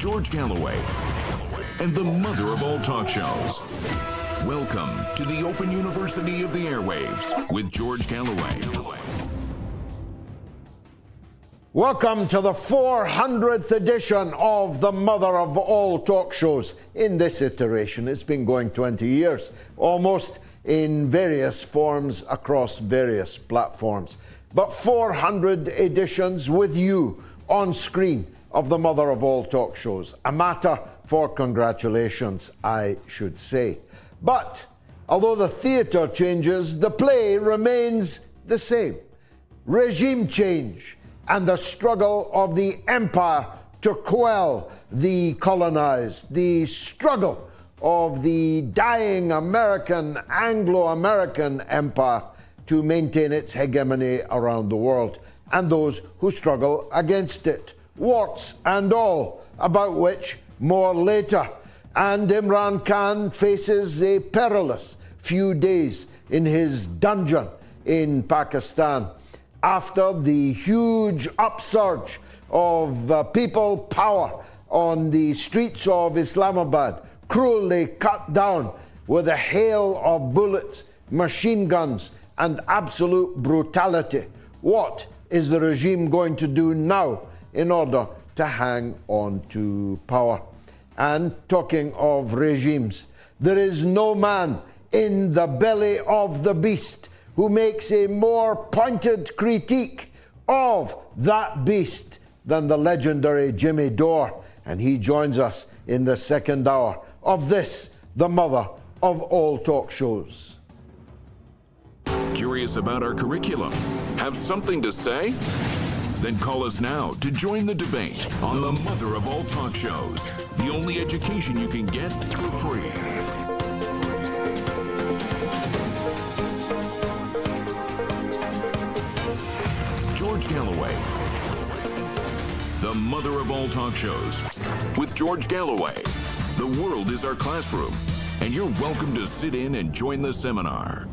George Galloway, and the mother of all talk shows. Welcome to the Open University of the Airwaves with George Galloway. Welcome to the 400th edition of the mother of all talk shows. In this iteration, it's been going 20 years, almost, in various forms across various platforms. But 400 editions with you on screen of the mother of all talk shows. A matter for congratulations, I should say. But although the theatre changes, the play remains the same. Regime change and the struggle of the empire to quell the colonized, the struggle of the dying Anglo-American empire to maintain its hegemony around the world, and those who struggle against it, warts and all, about which more later. And Imran faces a perilous few days in his dungeon in Pakistan after the huge upsurge of people power on the streets of Islamabad, cruelly cut down with a hail of bullets, machine guns, and absolute brutality. What is the regime going to do now in order to hang on to power? And talking of regimes, there is no man in the belly of the beast who makes a more pointed critique of that beast than the legendary JimmyDore. And he joins us in the second hour of this, the mother of all talk shows. Curious about our curriculum? Have something to say? Then call us now to join the debate on the mother of all talk shows. The only education you can get for free. George Galloway, the mother of all talk shows. With George Galloway, the world is our classroom, and you're welcome to sit in and join the seminar.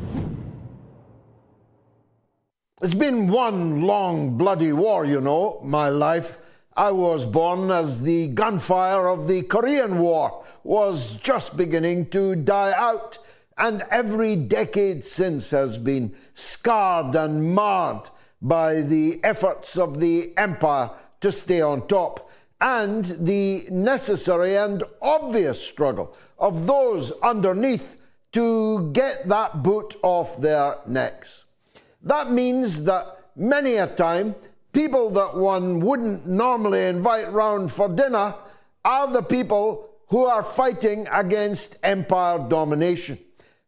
It's been one long bloody war, you know, my life. I was born as the gunfire of the Korean War was just beginning to die out, and every decade since has been scarred and marred by the efforts of the empire to stay on top, and the necessary and obvious struggle of those underneath to get that boot off their necks. That means that many a time, people that one wouldn't normally invite round for dinner are the people who are fighting against empire domination.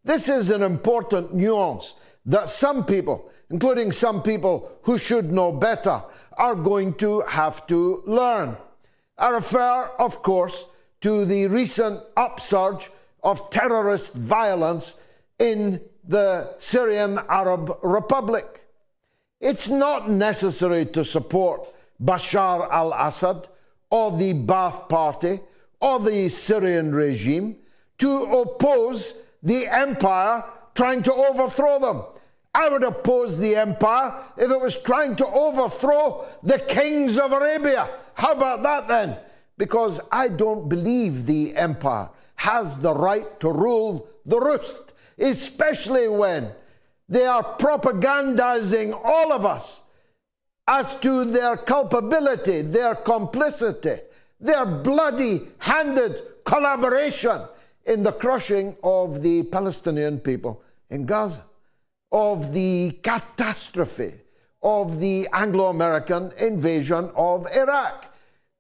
This is an important nuance that some people, including some people who should know better, are going to have to learn. I refer, of course, to the recent upsurge of terrorist violence in the Syrian Arab Republic. It's not necessary to support Bashar al-Assad or the Ba'ath Party or the Syrian regime to oppose the empire trying to overthrow them. I would oppose the empire if it was trying to overthrow the kings of Arabia. How about that then? Because I don't believe the empire has the right to rule the roost, especially when they are propagandizing all of us as to their culpability, their complicity, their bloody-handed collaboration in the crushing of the Palestinian people in Gaza, of the catastrophe of the Anglo-American invasion of Iraq.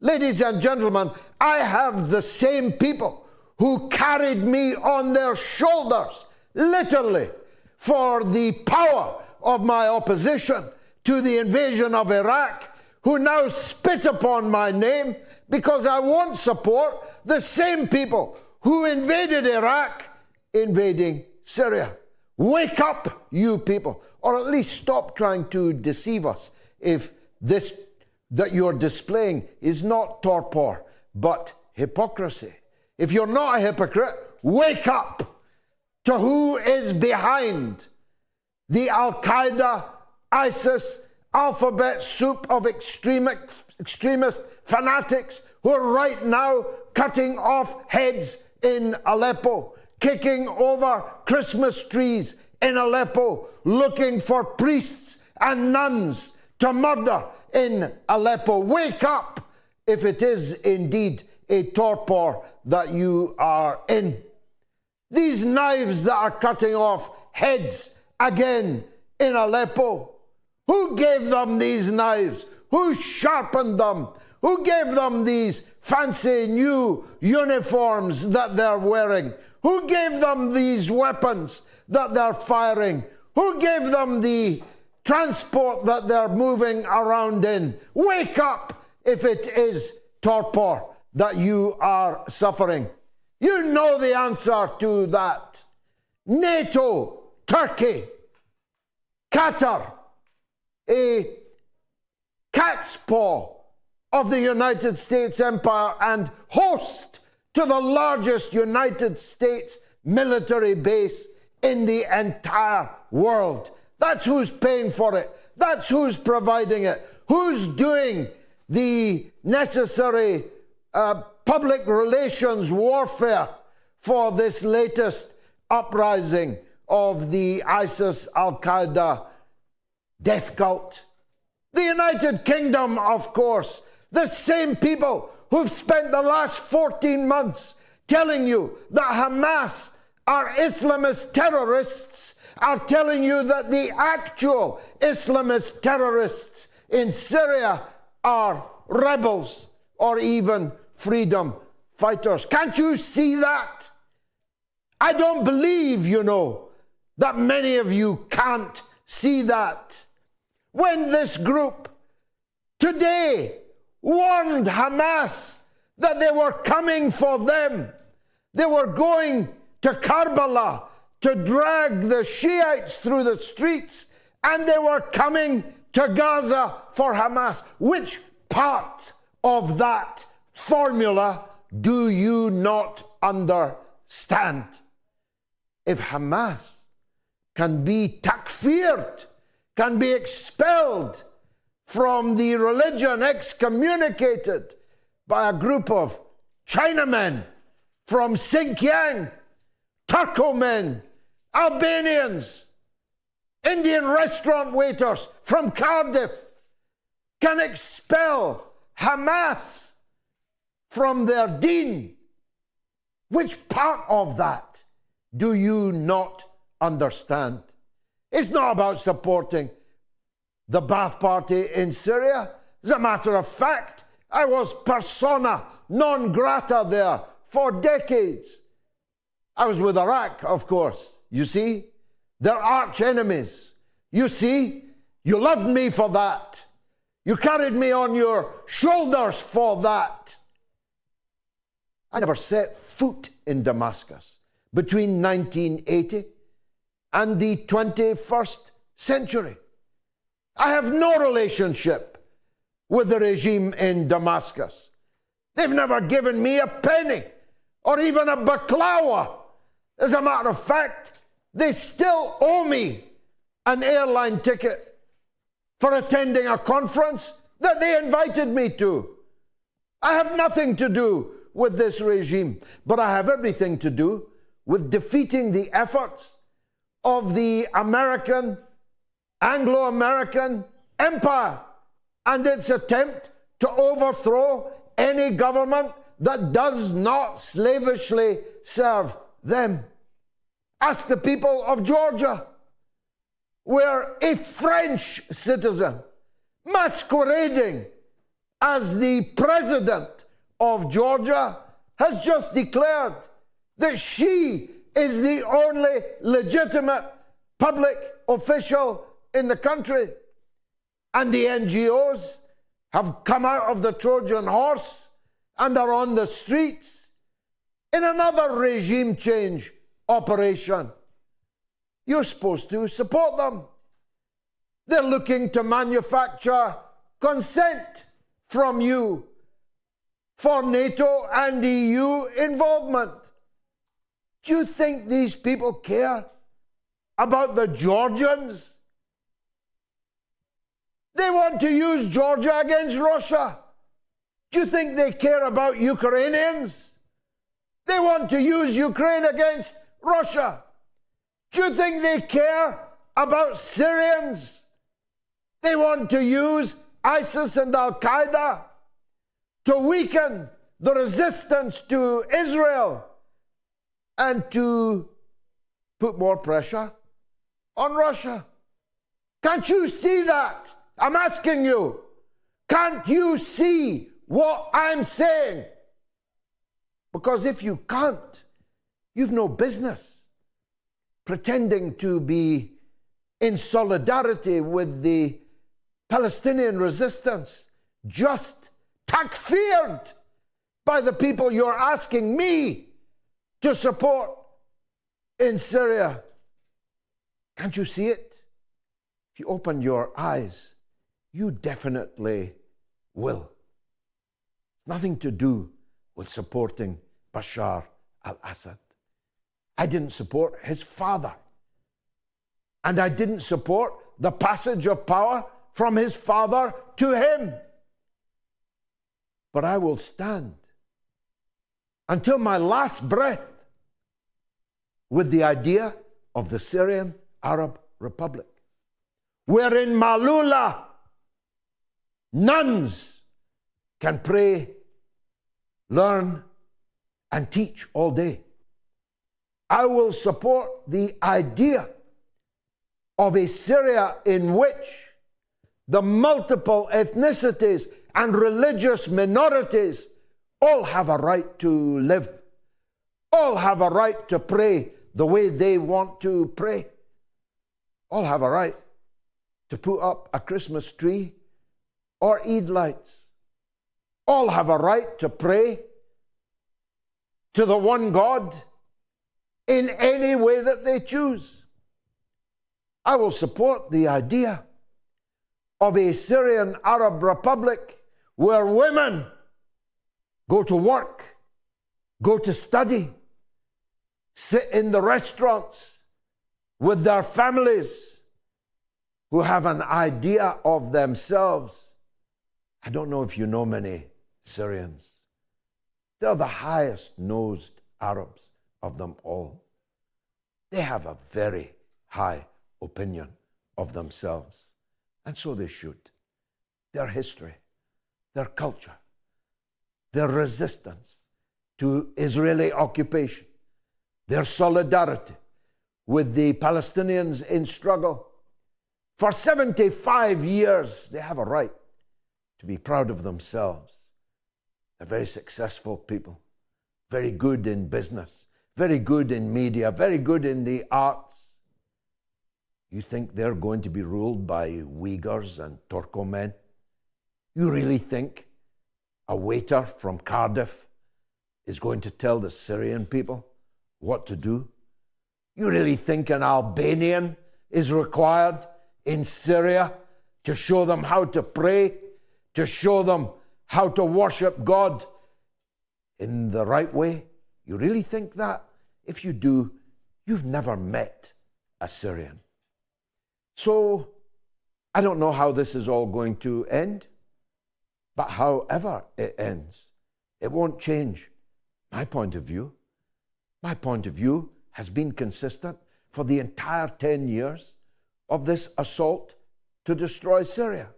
Ladies and gentlemen, I have the same people who carried me on their shoulders, literally, for the power of my opposition to the invasion of Iraq, who now spit upon my name because I won't support the same people who invaded Iraq invading Syria. Wake up, you people, or at least stop trying to deceive us if this that you're displaying is not torpor, but hypocrisy. If you're not a hypocrite, wake up to who is behind the Al-Qaeda, ISIS, alphabet soup of extremist fanatics who are right now cutting off heads in Aleppo, kicking over Christmas trees in Aleppo, looking for priests and nuns to murder in Aleppo. Wake up if it is indeed a torpor that you are in. These knives that are cutting off heads again in Aleppo, who gave them these knives? Who sharpened them? Who gave them these fancy new uniforms that they're wearing? Who gave them these weapons that they're firing? Who gave them the transport that they're moving around in? Wake up if it is torpor that you are suffering. You know the answer to that. NATO, Turkey, Qatar, a cat's paw of the United States empire and host to the largest United States military base in the entire world. That's who's paying for it. That's who's providing it. Who's doing the necessary public relations warfare for this latest uprising of the ISIS Al-Qaeda death cult? The United Kingdom, of course. The same people who've spent the last 14 months telling you that Hamas are Islamist terrorists are telling you that the actual Islamist terrorists in Syria are rebels or even freedom fighters. Can't you see that? I don't believe, that many of you can't see that. When this group today warned Hamas that they were coming for them, they were going to Karbala to drag the Shiites through the streets, and they were coming to Gaza for Hamas. Which part of that formula do you not understand? If Hamas can be takfired, can be expelled from the religion, excommunicated by a group of Chinamen from Xinjiang, Turkomen, Albanians, Indian restaurant waiters from Cardiff, can expel Hamas from their deen. Which part of that do you not understand? It's not about supporting the Ba'ath Party in Syria. As a matter of fact, I was persona non grata there for decades. I was with Iraq, of course. You see, they're arch enemies. You see, you loved me for that. You carried me on your shoulders for that. I never set foot in Damascus between 1980 and the 21st century. I have no relationship with the regime in Damascus. They've never given me a penny or even a baklawa. As a matter of fact, they still owe me an airline ticket for attending a conference that they invited me to. I have nothing to do with this regime, but I have everything to do with defeating the efforts of the American, Anglo-American empire and its attempt to overthrow any government that does not slavishly serve them. Ask the people of Georgia, where a French citizen masquerading as the president of Georgia has just declared that she is the only legitimate public official in the country. And the NGOs have come out of the Trojan horse and are on the streets in another regime change operation. You're supposed to support them. They're looking to manufacture consent from you for NATO and EU involvement. Do you think these people care about the Georgians? They want to use Georgia against Russia. Do you think they care about Ukrainians? They want to use Ukraine against Russia. Do you think they care about Syrians? They want to use ISIS and Al-Qaeda to weaken the resistance to Israel and to put more pressure on Russia. Can't you see that? I'm asking you. Can't you see what I'm saying? Because if you can't, you've no business pretending to be in solidarity with the Palestinian resistance, just takfired by the people you're asking me to support in Syria. Can't you see it? If you open your eyes, you definitely will. Nothing to do with supporting Bashar al-Assad. I didn't support his father. And I didn't support the passage of power from his father to him. But I will stand until my last breath with the idea of the Syrian Arab Republic, where in Malula nuns can pray, learn, and teach all day. I will support the idea of a Syria in which the multiple ethnicities and religious minorities all have a right to live, all have a right to pray the way they want to pray, all have a right to put up a Christmas tree or Eid lights, all have a right to pray to the one God in any way that they choose. I will support the idea of a Syrian Arab Republic where women go to work, go to study, sit in the restaurants with their families, who have an idea of themselves. I don't know if you know many Syrians. They're the highest-nosed Arabs of them all. They have a very high opinion of themselves, and so they should. Their history, their culture, their resistance to Israeli occupation, their solidarity with the Palestinians in struggle. For 75 years, they have a right to be proud of themselves. They're very successful people, very good in business, very good in media, very good in the arts. You think they're going to be ruled by Uyghurs and Turkmen? You really think a waiter from Cardiff is going to tell the Syrian people what to do? You really think an Albanian is required in Syria to show them how to pray, to show them how to worship God in the right way? You really think that? If you do, you've never met a Syrian. So, I don't know how this is all going to end, but however it ends, it won't change my point of view. My point of view has been consistent for the entire 10 years of this assault to destroy Syria,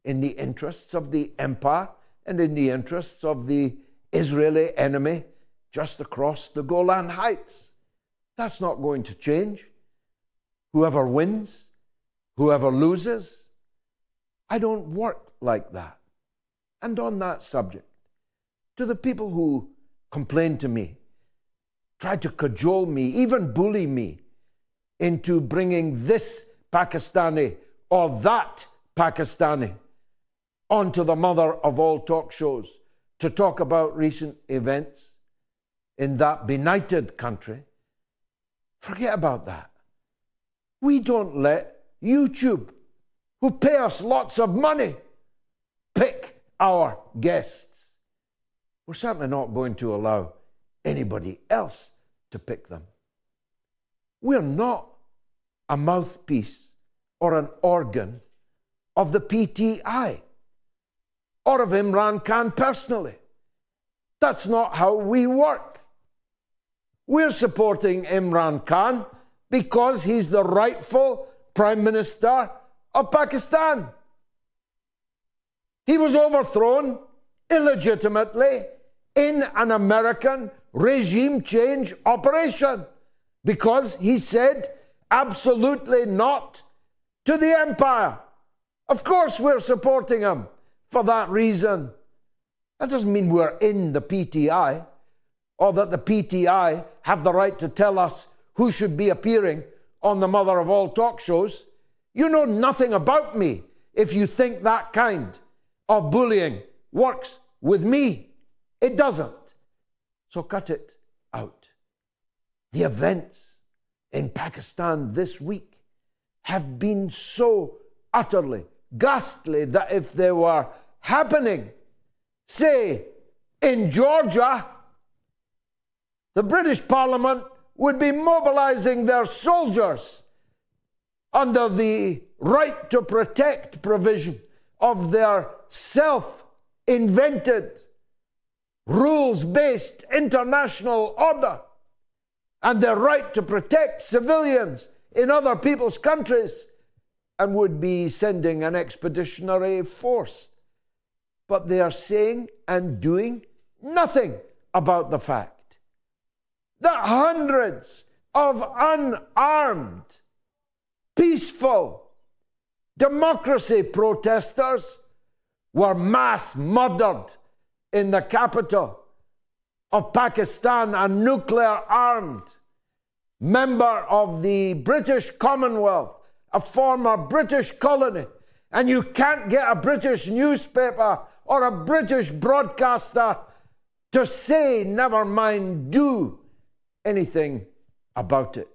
in the interests of the empire and in the interests of the Israeli enemy just across the Golan Heights. That's not going to change. Whoever wins, whoever loses. I don't work like that. And on that subject, to the people who complain to me, try to cajole me, even bully me into bringing this Pakistani or that Pakistani onto the mother of all talk shows to talk about recent events in that benighted country, forget about that. We don't let YouTube, who pay us lots of money, pick our guests. We're certainly not going to allow anybody else to pick them. We're not a mouthpiece or an organ of the PTI. or of Imran Khan personally. That's not how we work. We're supporting Imran Khan because he's the rightful Prime Minister of Pakistan. He was overthrown illegitimately in an American regime change operation because he said absolutely not to the empire. Of course we're supporting him for that reason. That doesn't mean we're in the PTI or that the PTI have the right to tell us who should be appearing on the mother of all talk shows. You know nothing about me if you think that kind of bullying works with me. It doesn't. So cut it out. The events in Pakistan this week have been so utterly ghastly that if they were happening, say, in Georgia, the British Parliament would be mobilizing their soldiers under the right to protect provision of their self-invented rules-based international order and their right to protect civilians in other people's countries, and would be sending an expeditionary force. But they are saying and doing nothing about the fact that hundreds of unarmed, peaceful democracy protesters were mass murdered in the capital of Pakistan, a nuclear-armed member of the British Commonwealth, a former British colony, and you can't get a British newspaper or a British broadcaster to say, never mind, do anything about it.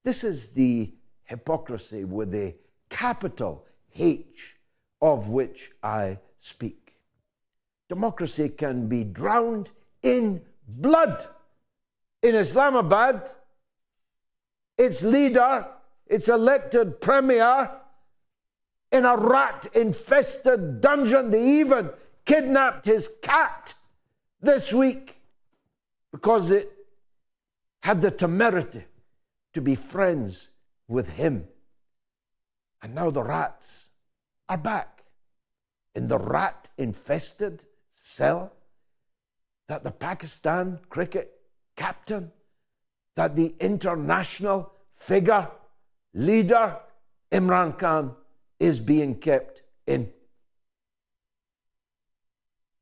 This is the hypocrisy with a capital H of which I speak. Democracy can be drowned in blood. In Islamabad, its leader, its elected premier, in a rat-infested dungeon. They even kidnapped his cat this week because it had the temerity to be friends with him. And now the rats are back in the rat-infested cell that the Pakistan cricket captain, that the international figure, leader, Imran Khan, is being kept in.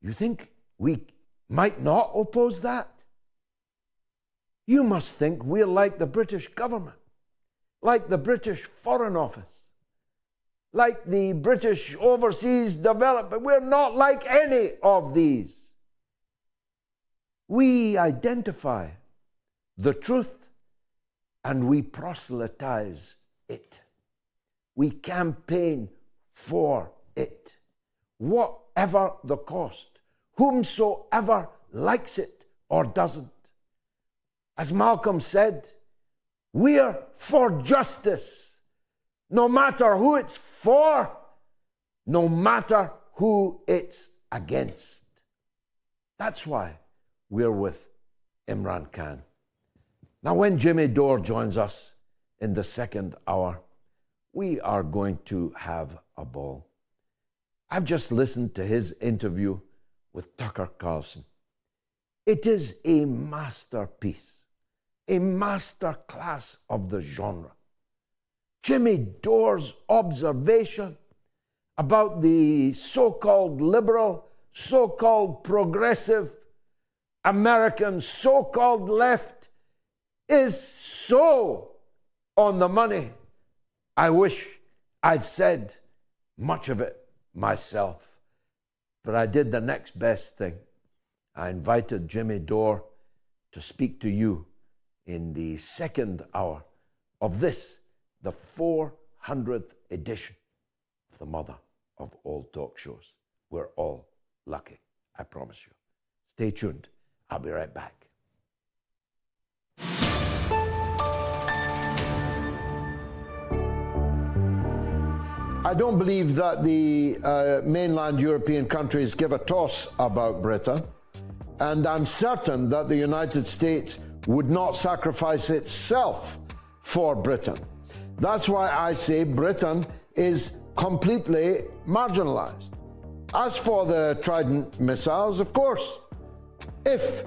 You think we might not oppose that? You must think we're like the British government, like the British Foreign Office, like the British Overseas Development. We're not like any of these. We identify the truth and we proselytize it. We campaign for it, whatever the cost, whomsoever likes it or doesn't. As Malcolm said, we're for justice, no matter who it's for, no matter who it's against. That's why we're with Imran Khan. Now, when JimmyDore joins us in the second hour, we are going to have a ball. I've just listened to his interview with Tucker Carlson. It is a masterpiece, a masterclass of the genre. JimmyDore's observation about the so-called liberal, so-called progressive American so-called left is so on the money. I wish I'd said much of it myself, but I did the next best thing. I invited JimmyDore to speak to you in the second hour of this, the 400th edition of the mother of all talk shows. We're all lucky, I promise you. Stay tuned. I'll be right back. I don't believe that the mainland European countries give a toss about Britain, and I'm certain that the United States would not sacrifice itself for Britain. That's why I say Britain is completely marginalized. As for the Trident missiles, of course, if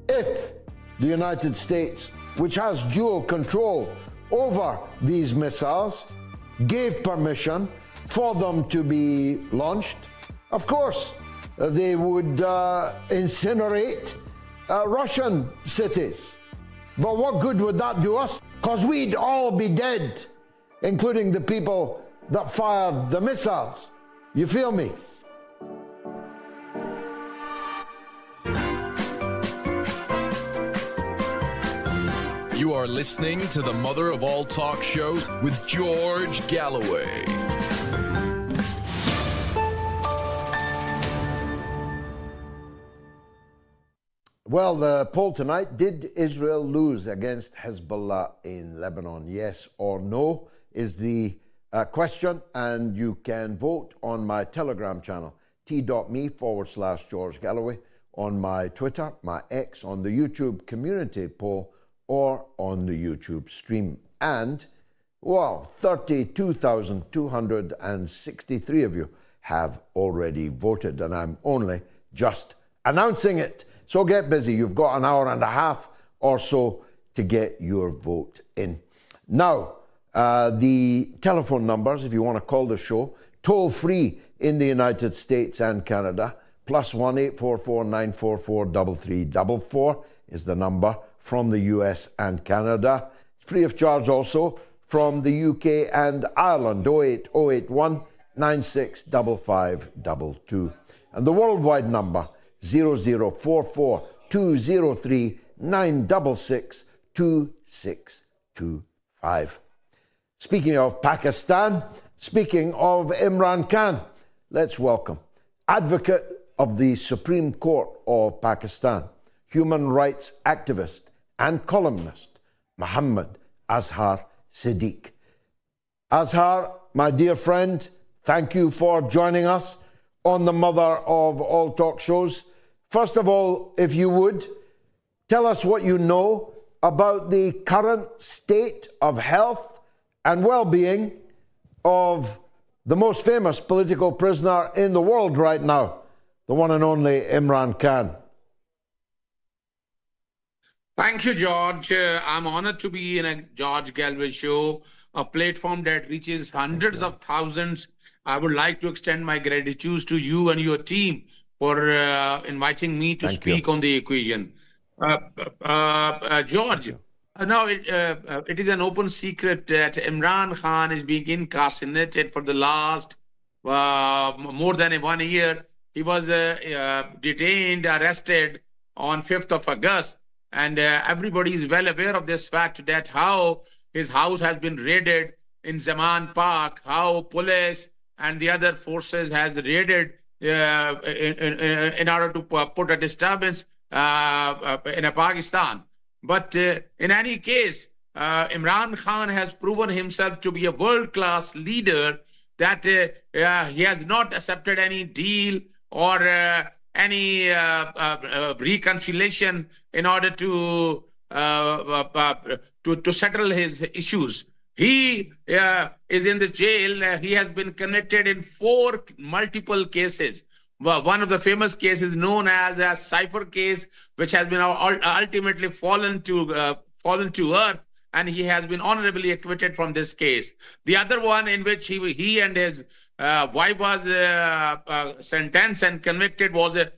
the United States, which has dual control over these missiles, gave permission for them to be launched, of course, they would incinerate Russian cities. But what good would that do us? Because we'd all be dead, including the people that fired the missiles. You feel me? You are listening to the mother of all talk shows with George Galloway. Well, the poll tonight, did Israel lose against Hezbollah in Lebanon? Yes or no is the question, and you can vote on my Telegram channel, t.me/George Galloway, on my Twitter, my X, on the YouTube community poll, or on the YouTube stream. And, well, 32,263 of you have already voted, and I'm only just announcing it. So get busy. You've got an hour and a half or so to get your vote in. Now, the telephone numbers, if you want to call the show, toll free in the United States and Canada, +1 844 944 3344 is the number from the US and Canada. Free of charge also from the UK and Ireland, 08081 965522. And the worldwide number, 0044 203 966 2625. Speaking of Pakistan, speaking of ImranKhan, let's welcome Advocate of the Supreme Court of Pakistan, human rights activist and columnist, Muhammad Azhar Siddique. Azhar, my dear friend, thank you for joining us on the mother of all talk shows. First of all, if you would, tell us what you know about the current state of health and well-being of the most famous political prisoner in the world right now, the one and only ImranKhan. Thank you, George. I'm honored to be in a George Galloway show, a platform that reaches hundreds of thousands. I would like to extend my gratitude to you and your team for inviting me to speak on the occasion. George, now it is an open secret that ImranKhan is being incarcerated for the last more than 1 year. He was detained, arrested on 5th of August. And everybody is well aware of this fact, that how his house has been raided in Zaman Park, how police and the other forces has raided in order to put a disturbance in Pakistan. But in any case, ImranKhan has proven himself to be a world-class leader, that he has not accepted any deal or any reconciliation in order to settle his issues. He is in the jail. He has been convicted in 4 multiple cases. One of the famous cases known as a cipher case, which has been ultimately fallen to earth, and he has been honorably acquitted from this case. The other one, in which he and his wife was sentenced and convicted, was an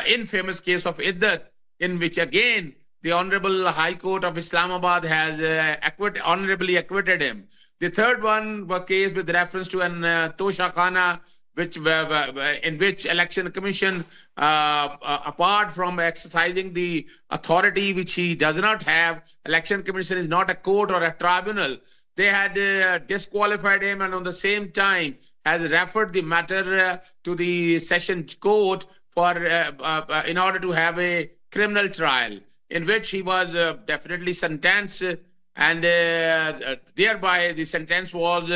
infamous case of Iddat, in which again the Honorable High Court of Islamabad has honorably acquitted him. The third one was a case with reference to an Tosha Khana, in which Election Commission, apart from exercising the authority which he does not have, Election Commission is not a court or a tribunal. They had disqualified him, and on the same time has referred the matter to the session court for in order to have a criminal trial, in which he was definitely sentenced, and thereby the sentence was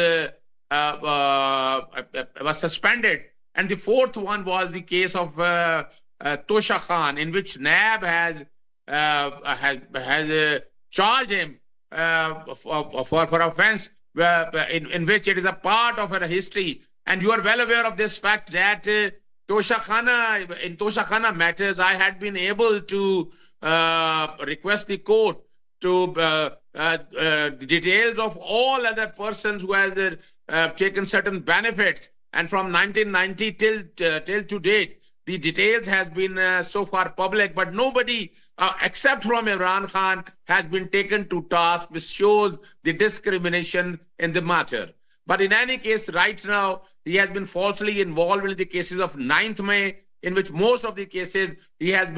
was suspended. And the fourth one was the case of Tosha Khan, in which NAB has charged him for offense in which it is a part of a history. And you are well aware of this fact that in Tosha Khana matters, I had been able to request the court to the details of all other persons who have taken certain benefits. And from 1990 till to date, the details has been so far public, but nobody except from ImranKhan has been taken to task, which shows the discrimination in the matter. But in any case, right now, he has been falsely involved in the cases of 9th May, in which most of the cases he has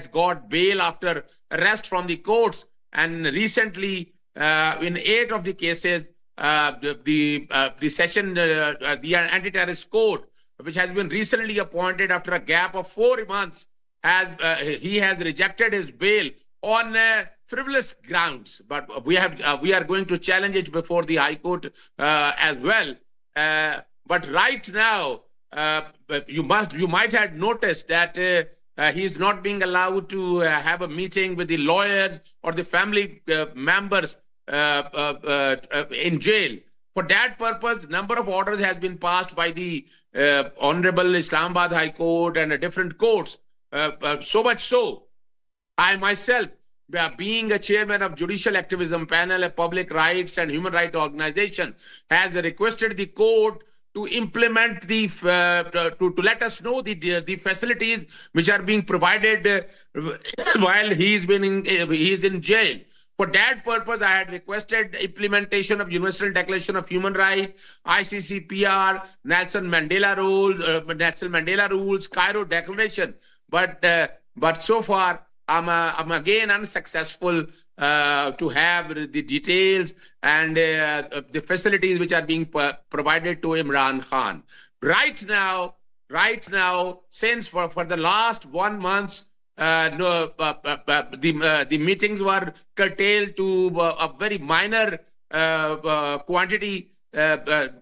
got bail after arrest from the courts. And recently, in 8 of the cases, the anti-terrorist court, which has been recently appointed after a gap of 4 months, he has rejected his bail on frivolous grounds. But we are going to challenge it before the High Court as well. But right now, you might have noticed that he is not being allowed to have a meeting with the lawyers or the family members in jail. For that purpose, number of orders has been passed by the Honorable Islamabad High Court and different courts. So much so, I myself, being a chairman of Judicial Activism Panel, a public rights and human rights organization, has requested the court to implement the to let us know the facilities which are being provided while he is in jail. For that purpose, I had requested implementation of Universal Declaration of Human Rights, ICCPR, Nelson Mandela rules, Cairo Declaration. But so far, I'm again unsuccessful to have the details and the facilities which are being provided to ImranKhan. Right now, since for the last 1 month, the meetings were curtailed to a very minor quantity. Neither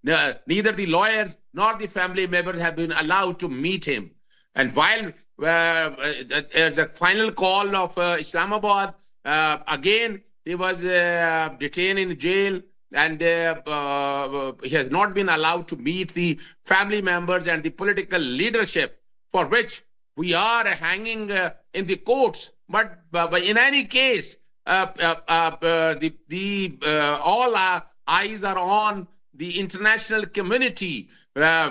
the lawyers nor the family members have been allowed to meet him. And while the final call of Islamabad, again, he was detained in jail, and he has not been allowed to meet the family members and the political leadership, for which we are hanging in the courts. But in any case, all eyes are on the international community,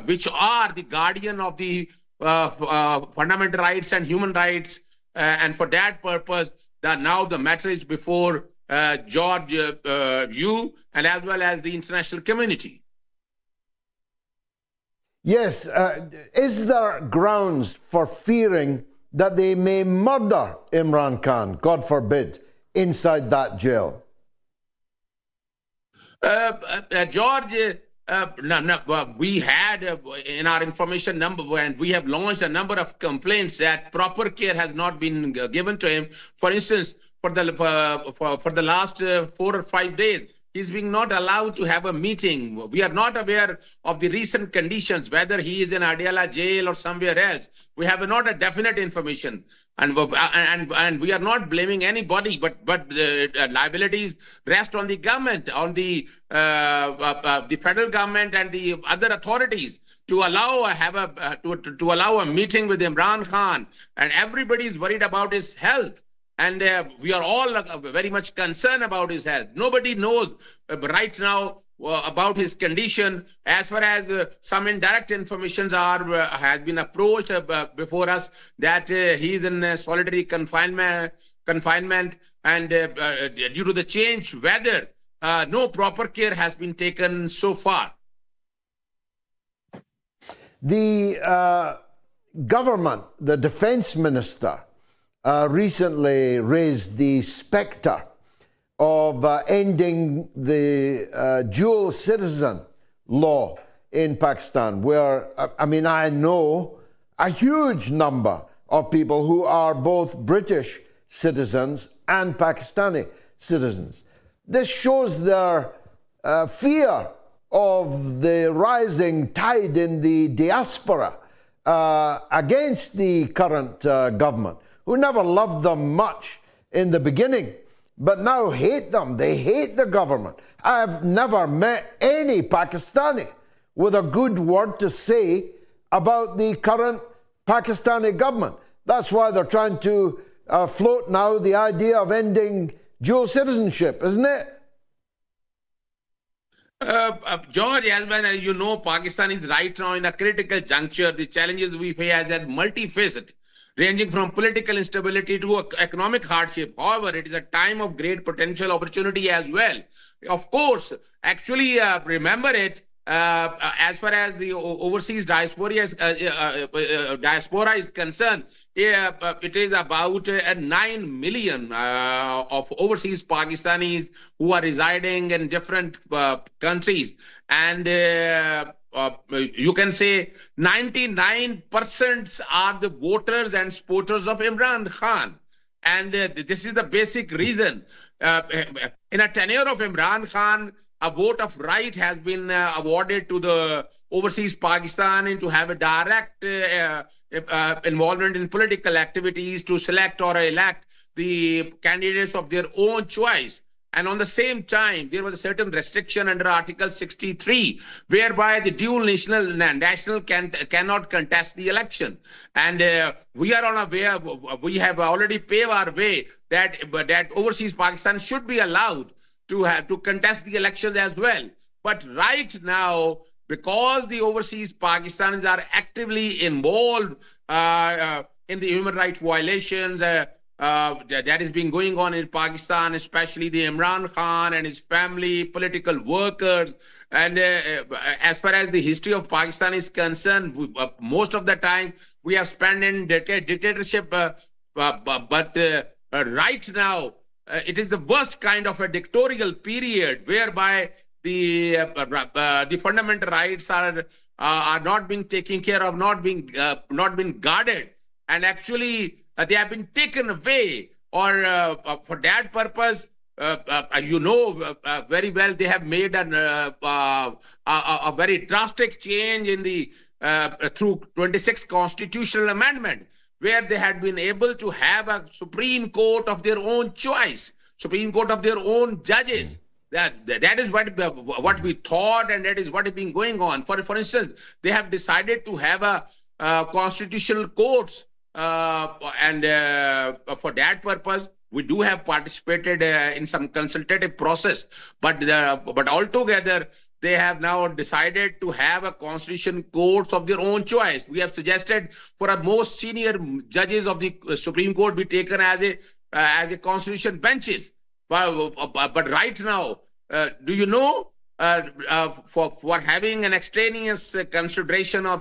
which are the guardian of the fundamental rights and human rights. And for that purpose, now the matter is before George, you, and as well as the international community. Yes, is there grounds for fearing that they may murder ImranKhan, God forbid, inside that jail? George, we had in our information number, and we have launched a number of complaints that proper care has not been given to him. For instance, for the last 4 or 5 days, he's being not allowed to have a meeting. We are not aware of the recent conditions, whether he is in Adiala jail or somewhere else. We have not a definite information, and we are not blaming anybody. But liabilities rest on the government, on the federal government and the other authorities to allow a meeting with ImranKhan. And everybody is worried about his health. And we are all very much concerned about his health. Nobody knows right now about his condition. As far as some indirect informations has been approached before us, that he is in solitary confinement, and due to the changed weather, no proper care has been taken so far. The government, the defense minister, recently raised the specter of ending the dual citizen law in Pakistan, where, I know a huge number of people who are both British citizens and Pakistani citizens. This shows their fear of the rising tide in the diaspora against the current government, who never loved them much in the beginning, but now hate them. They hate the government. I've never met any Pakistani with a good word to say about the current Pakistani government. That's why they're trying to float now the idea of ending dual citizenship, isn't it? George, as well as you know, Pakistan is right now in a critical juncture. The challenges we face are multifaceted, ranging from political instability to economic hardship. However, it is a time of great potential opportunity as well. Of course, actually, remember it, as far as the overseas diaspora is concerned, it is about 9 million of overseas Pakistanis who are residing in different countries. And you can say 99% are the voters and supporters of ImranKhan. And this is the basic reason. In a tenure of ImranKhan, a vote of right has been awarded to the overseas Pakistan to have a direct involvement in political activities to select or elect the candidates of their own choice. And on the same time, there was a certain restriction under Article 63, whereby the dual national cannot contest the election. And we are on a way, we have already paved our way that overseas Pakistan should be allowed to contest the elections as well. But right now, because the overseas Pakistanis are actively involved in the human rights violations that is being going on in Pakistan, especially the ImranKhan and his family, political workers. And as far as the history of Pakistan is concerned, most of the time we have spent in dictatorship. But right now, it is the worst kind of a dictatorial period whereby the fundamental rights are not being taken care of, not being guarded, and actually they have been taken away. Or for that purpose, you know very well, they have made a very drastic change in the through 26th constitutional amendment, where they had been able to have a Supreme Court of their own choice, Supreme Court of their own judges. That is what we thought, and that is what has been going on. For instance, they have decided to have a constitutional courts, and for that purpose, we do have participated in some consultative process. But altogether, they have now decided to have a constitution courts of their own choice. We have suggested for a most senior judges of the Supreme Court be taken as a constitution benches. But right now, do you know, for having an extraneous consideration or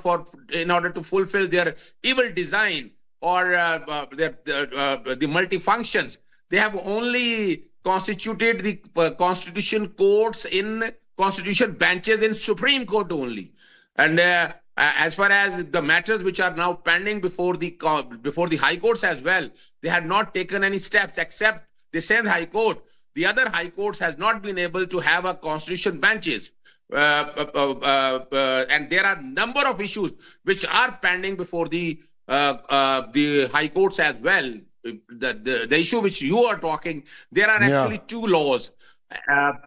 in order to fulfill their evil design or the multifunctions, they have only constituted the constitution courts in constitution benches in Supreme Court only. And as far as the matters which are now pending before the High Courts as well, they had not taken any steps except the same High Court. The other High Courts has not been able to have a constitution benches. And there are a number of issues which are pending before the High Courts as well. The issue which you are talking, there are actually two laws.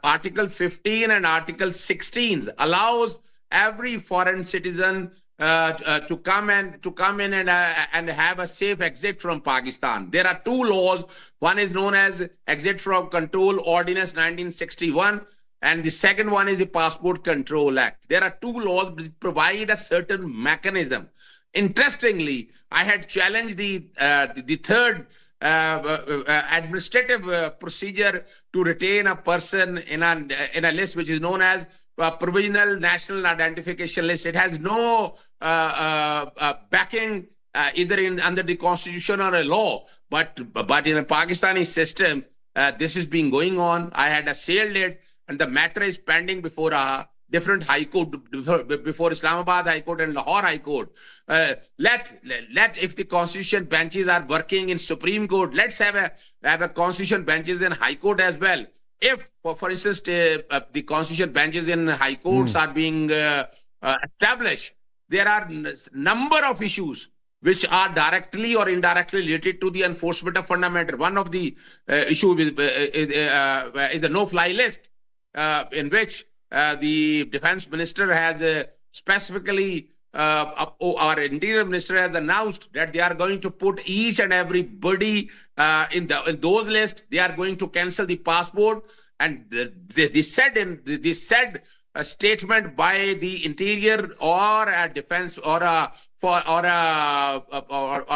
Article 15 and Article 16 allows every foreign citizen to come in and have a safe exit from Pakistan. There are two laws. One is known as Exit from Control Ordinance 1961, and the second one is the Passport Control Act. There are two laws which provide a certain mechanism. Interestingly, I had challenged the third administrative procedure to retain a person in a list which is known as Provisional National Identification List. It has no backing either under the constitution or a law, but in a Pakistani system, this is being going on. I had assailed it, and the matter is pending before a different High Court, before Islamabad High Court and Lahore High Court. If the constitution benches are working in Supreme Court, let's have a constitution benches in High Court as well. if, for instance, the constitutional benches in high courts are being established, there are number of issues which are directly or indirectly related to the enforcement of fundamental. One of the issues is the no-fly list, in which the defense minister has specifically, our interior minister has announced that they are going to put each and everybody in those lists. They are going to cancel the passport, and they said a statement by the interior or a defense or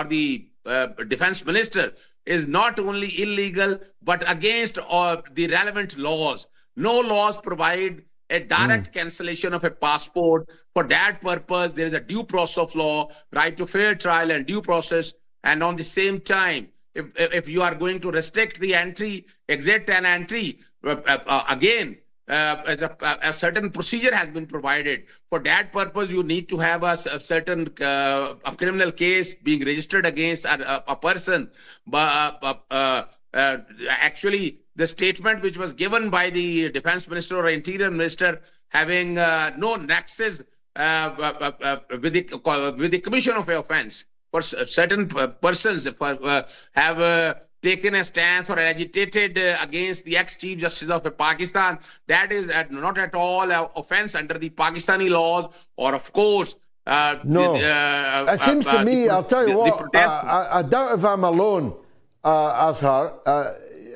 the defense minister is not only illegal but against the relevant laws. No laws provide a direct cancellation of a passport. For that purpose, there is a due process of law, right to fair trial and due process. And on the same time, if you are going to restrict the entry, exit and entry, again, a certain procedure has been provided. For that purpose, you need to have a certain criminal case being registered against a person. But actually, the statement which was given by the defense minister or interior minister having no nexus with the commission of an offense. For certain persons have taken a stance or agitated against the ex-chief justice of Pakistan, that is not at all an offense under the Pakistani laws, or of course. No, it seems to me, I'll tell you what, I doubt if I'm alone, Azhar.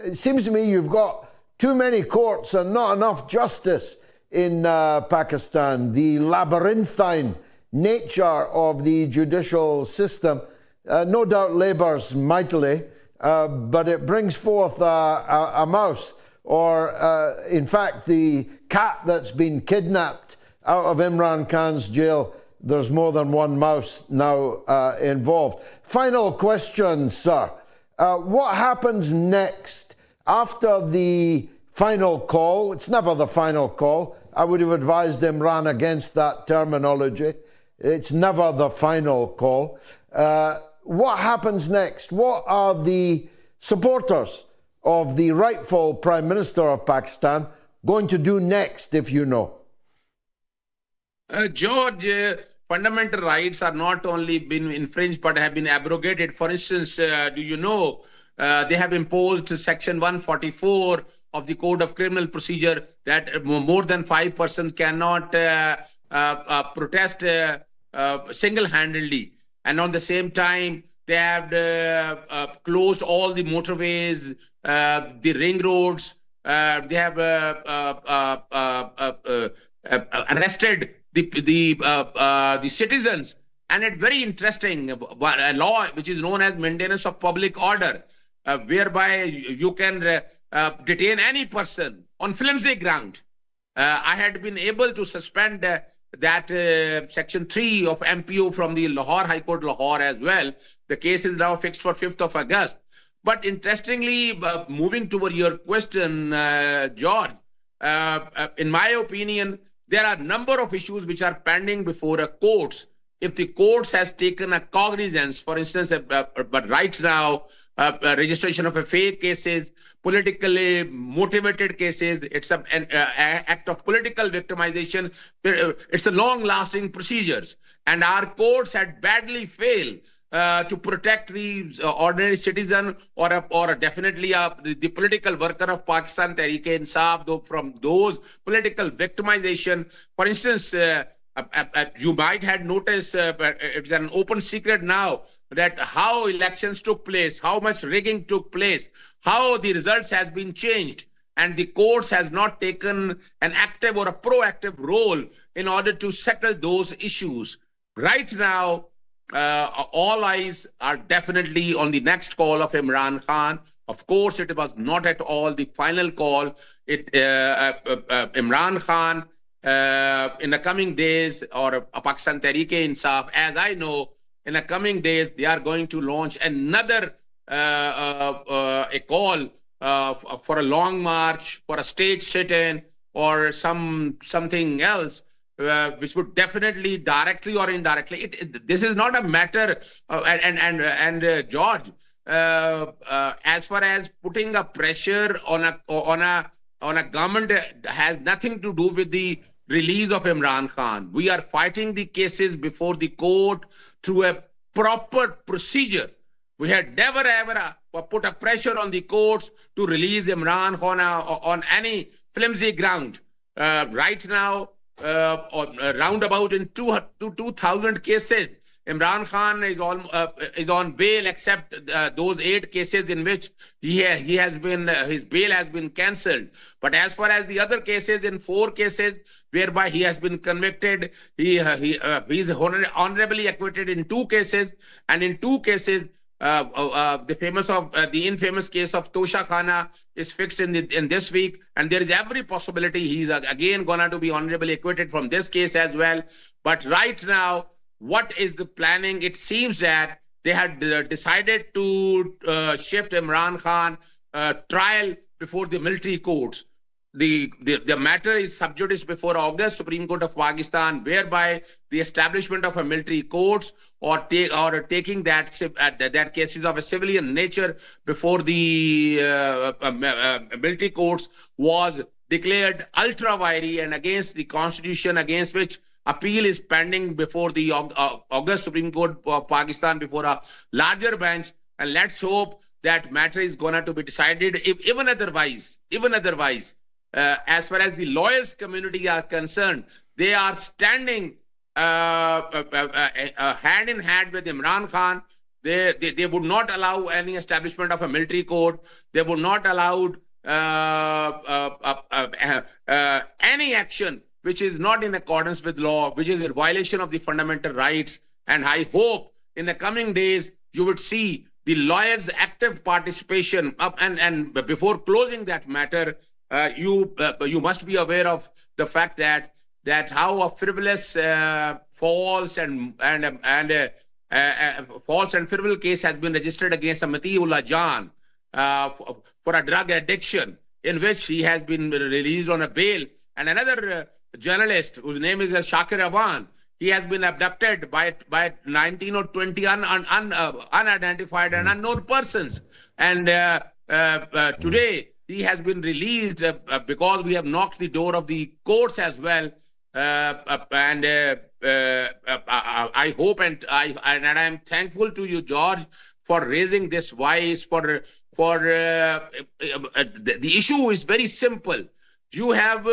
It seems to me you've got too many courts and not enough justice in Pakistan. The labyrinthine nature of the judicial system no doubt labours mightily, but it brings forth a mouse, or in fact the cat that's been kidnapped out of Imran Khan's jail. There's more than one mouse now involved. Final question, sir. What happens next after the final call? It's never the final call. I would have advised Imran against that terminology. It's never the final call. What happens next? What are the supporters of the rightful Prime Minister of Pakistan going to do next, if you know? George, fundamental rights are not only been infringed but have been abrogated. For instance, do you know they have imposed Section 144 of the Code of Criminal Procedure that more than 5% cannot protest single-handedly. And on the same time, they have closed all the motorways, the ring roads. They have arrested the citizens. And it's very interesting, a law which is known as maintenance of public order, whereby you can detain any person on flimsy ground. I had been able to suspend that Section 3 of MPO from the Lahore High Court, Lahore as well. The case is now fixed for 5th of August. But interestingly, moving toward your question, George, in my opinion, there are a number of issues which are pending before a courts. If the courts has taken a cognizance, for instance, but right now, registration of a fake cases, politically motivated cases, it's an act of political victimization. It's a long-lasting procedures. And our courts had badly failed to protect the ordinary citizen or definitely the political worker of Pakistan, Tehreek-e-Insaf, from those political victimization. For instance, you might have noticed, it's an open secret now, that how elections took place, how much rigging took place, how the results has been changed, and the courts has not taken an active or a proactive role in order to settle those issues. Right now, all eyes are definitely on the next call of Imran Khan. Of course, it was not at all the final call. Imran Khan, in the coming days, or Pakistan Tehreek-e-Insaf, as I know, in the coming days, they are going to launch another a call for a long march, for a state sit-in, or something else, which would definitely, directly or indirectly, this is not a matter. George, as far as putting a pressure on on a government has nothing to do with the release of Imran Khan. We are fighting the cases before the court through a proper procedure. We had never ever put a pressure on the courts to release Imran Khan on any flimsy ground. Right now, roundabout in 2,000 cases, Imran Khan is on bail, except those 8 cases in which his bail has been cancelled. But as far as the other cases, in 4 cases whereby he has been convicted, he is honorably acquitted in 2 cases, and in 2 cases. The infamous case of Tosha Khana is fixed in this week, and there is every possibility he's again gonna to be honorably acquitted from this case as well. But right now, what is the planning? It seems that they had decided to shift Imran Khan trial before the military courts. The matter is sub judice before August Supreme Court of Pakistan, whereby the establishment of a military courts or taking that cases of a civilian nature before the military courts was declared ultra vires and against the constitution, against which appeal is pending before the August Supreme Court of Pakistan before a larger bench. And let's hope that matter is going to be decided. Even otherwise. As far as the lawyers community are concerned, they are standing hand in hand with Imran Khan. They would not allow any establishment of a military court. They would not allow any action which is not in accordance with law, which is a violation of the fundamental rights. And I hope in the coming days you would see the lawyers' active participation. And before closing that matter, you must be aware of the fact that how a frivolous, false and frivolous case has been registered against Matiullah Jan for a drug addiction, in which he has been released on a bail, and another journalist whose name is Shakir Awan, he has been abducted by 19 or 20 unidentified and unknown persons, and today he has been released because we have knocked the door of the courts as well. I hope and I am thankful to you, George, for raising this voice. The issue is very simple. You have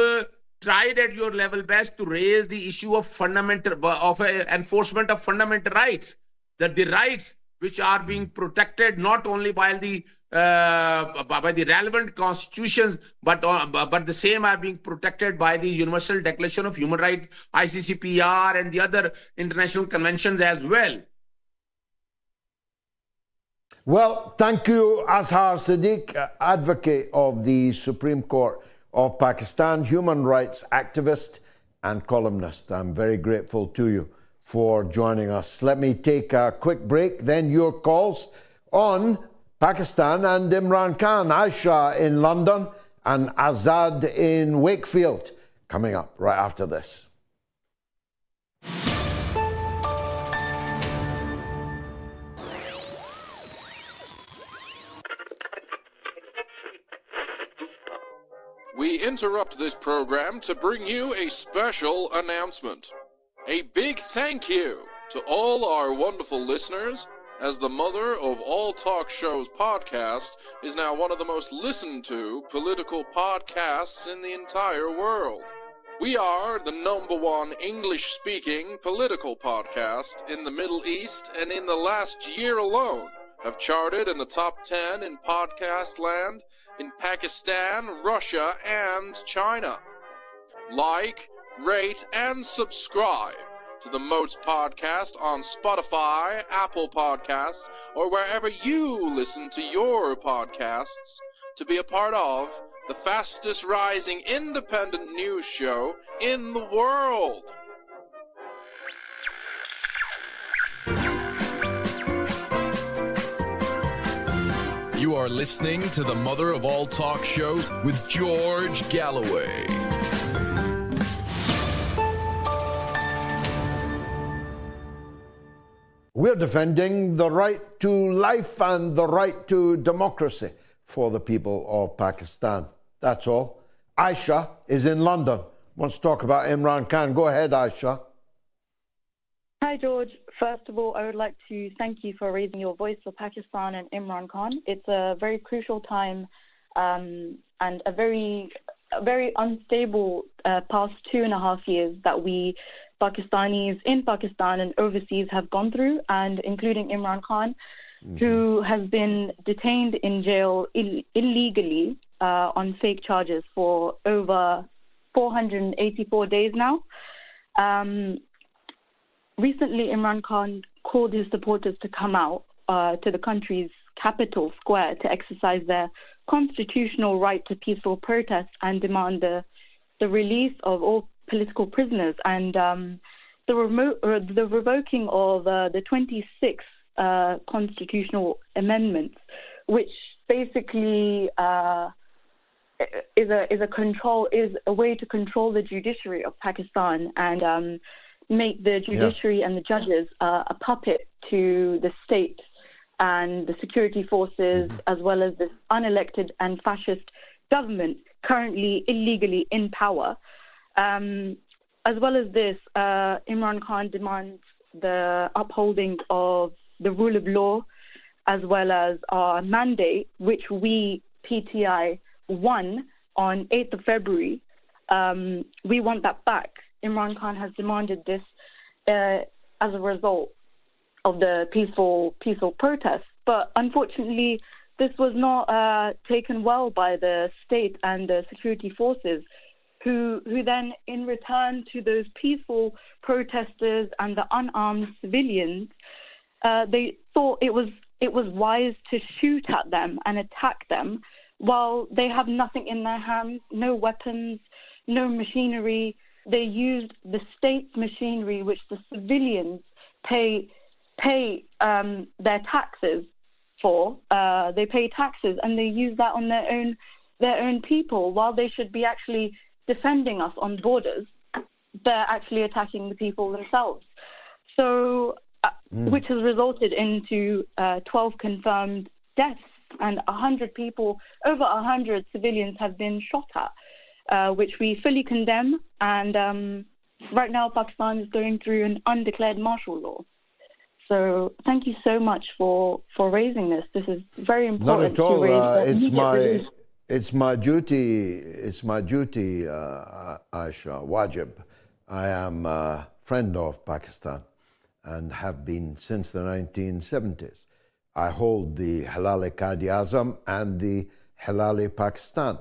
tried at your level best to raise the issue of enforcement of fundamental rights, that the rights which are being protected not only by the relevant constitutions, but the same are being protected by the Universal Declaration of Human Rights, ICCPR, and the other international conventions as well. Well, thank you, Azhar Siddique, advocate of the Supreme Court of Pakistan, human rights activist and columnist. I'm very grateful to you for joining us. Let me take a quick break, then your calls on Pakistan and Imran Khan, Aisha in London and Azad in Wakefield, coming up right after this. We interrupt this program to bring you a special announcement. A big thank you to all our wonderful listeners, as the Mother of All Talk Shows podcast is now one of the most listened to political podcasts in the entire world. We are the #1 English-speaking political podcast in the Middle East, and in the last year alone have charted in the top 10 in podcast land in Pakistan, Russia, and China. Like, rate, and subscribe to the MOATS podcast on Spotify, Apple Podcasts, or wherever you listen to your podcasts to be a part of the fastest rising independent news show in the world. You are listening to the mother of all talk shows with George Galloway. We're defending the right to life and the right to democracy for the people of Pakistan. That's all. Aisha is in London. Wants to talk about Imran Khan. Go ahead, Aisha. Hi, George. First of all, I would like to thank you for raising your voice for Pakistan and Imran Khan. It's a very crucial time and a very unstable past 2.5 years that we Pakistanis in Pakistan and overseas have gone through, and including Imran Khan, who has been detained in jail illegally on fake charges for over 484 days now. Recently, Imran Khan called his supporters to come out to the country's capital square to exercise their constitutional right to peaceful protest and demand the release of all political prisoners and the revoking of the 26 constitutional amendments, which basically is a way to control the judiciary of Pakistan and make the judiciary and the judges a puppet to the state and the security forces, as well as this unelected and fascist government currently illegally in power. As well as this, Imran Khan demands the upholding of the rule of law, as well as our mandate, which we, PTI, won on 8th of February. We want that back. Imran Khan has demanded this as a result of the peaceful protests. But unfortunately, this was not taken well by the state and the security forces, who then, in return to those peaceful protesters and the unarmed civilians, they thought it was wise to shoot at them and attack them while they have nothing in their hands, no weapons, no machinery. They used the state's machinery, which the civilians pay their taxes for. They pay taxes, and they use that on their own people, while they should be actually defending us on borders. They're actually attacking the people themselves. So, which has resulted into 12 confirmed deaths, and 100 people, over 100 civilians have been shot at, which we fully condemn. And right now, Pakistan is going through an undeclared martial law. So thank you so much for raising this. This is very important. Not at all. To raise It's my duty, Aisha, wajib. I am a friend of Pakistan and have been since the 1970s. I hold the Hilal-e-Quaid-e-Azam and the Hilal-e-Pakistan,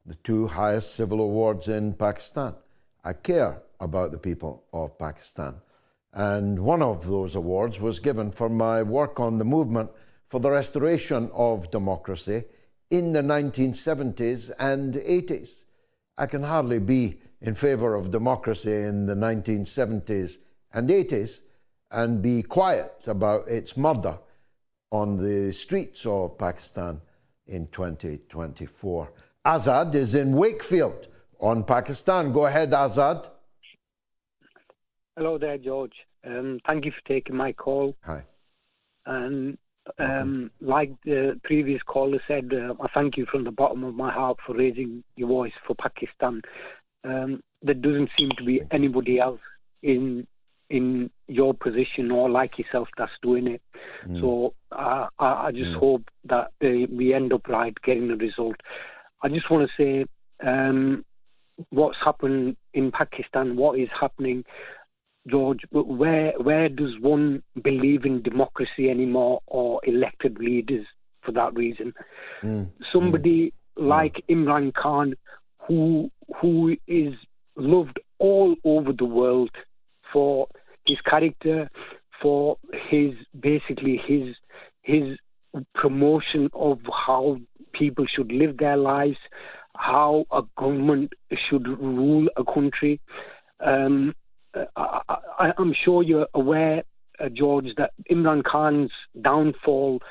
the two highest civil awards in Pakistan. I care about the people of Pakistan. And one of those awards was given for my work on the movement for the restoration of democracy in the 1970s and 80s. I can hardly be in favor of democracy in the 1970s and 80s and be quiet about its murder on the streets of Pakistan in 2024. Azhar is in Wakefield on Pakistan. Go ahead, Azhar. Hello there, George. Thank you for taking my call. Hi. And like the previous caller said, I thank you from the bottom of my heart for raising your voice for Pakistan. There doesn't seem to be anybody else in your position or like yourself that's doing it. So I just hope that we end up right getting the result. I just want to say what's happened in Pakistan, what is happening, George, where does one believe in democracy anymore or elected leaders for that reason? Somebody like Imran Khan, who is loved all over the world for his character, for his promotion of how people should live their lives, how a government should rule a country. I'm sure you're aware, George, that Imran Khan's downfall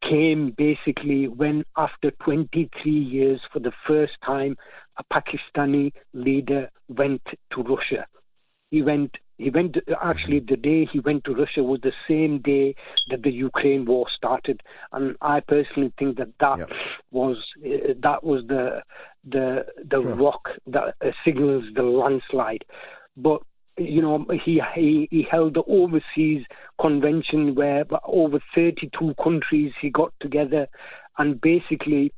came basically when, after 23 years, for the first time, a Pakistani leader went to Russia. He went. Actually, the day he went to Russia was the same day that the Ukraine war started, and I personally think that was the the Sure. rock that signals the landslide. But he held the overseas convention where over 32 countries he got together, and basically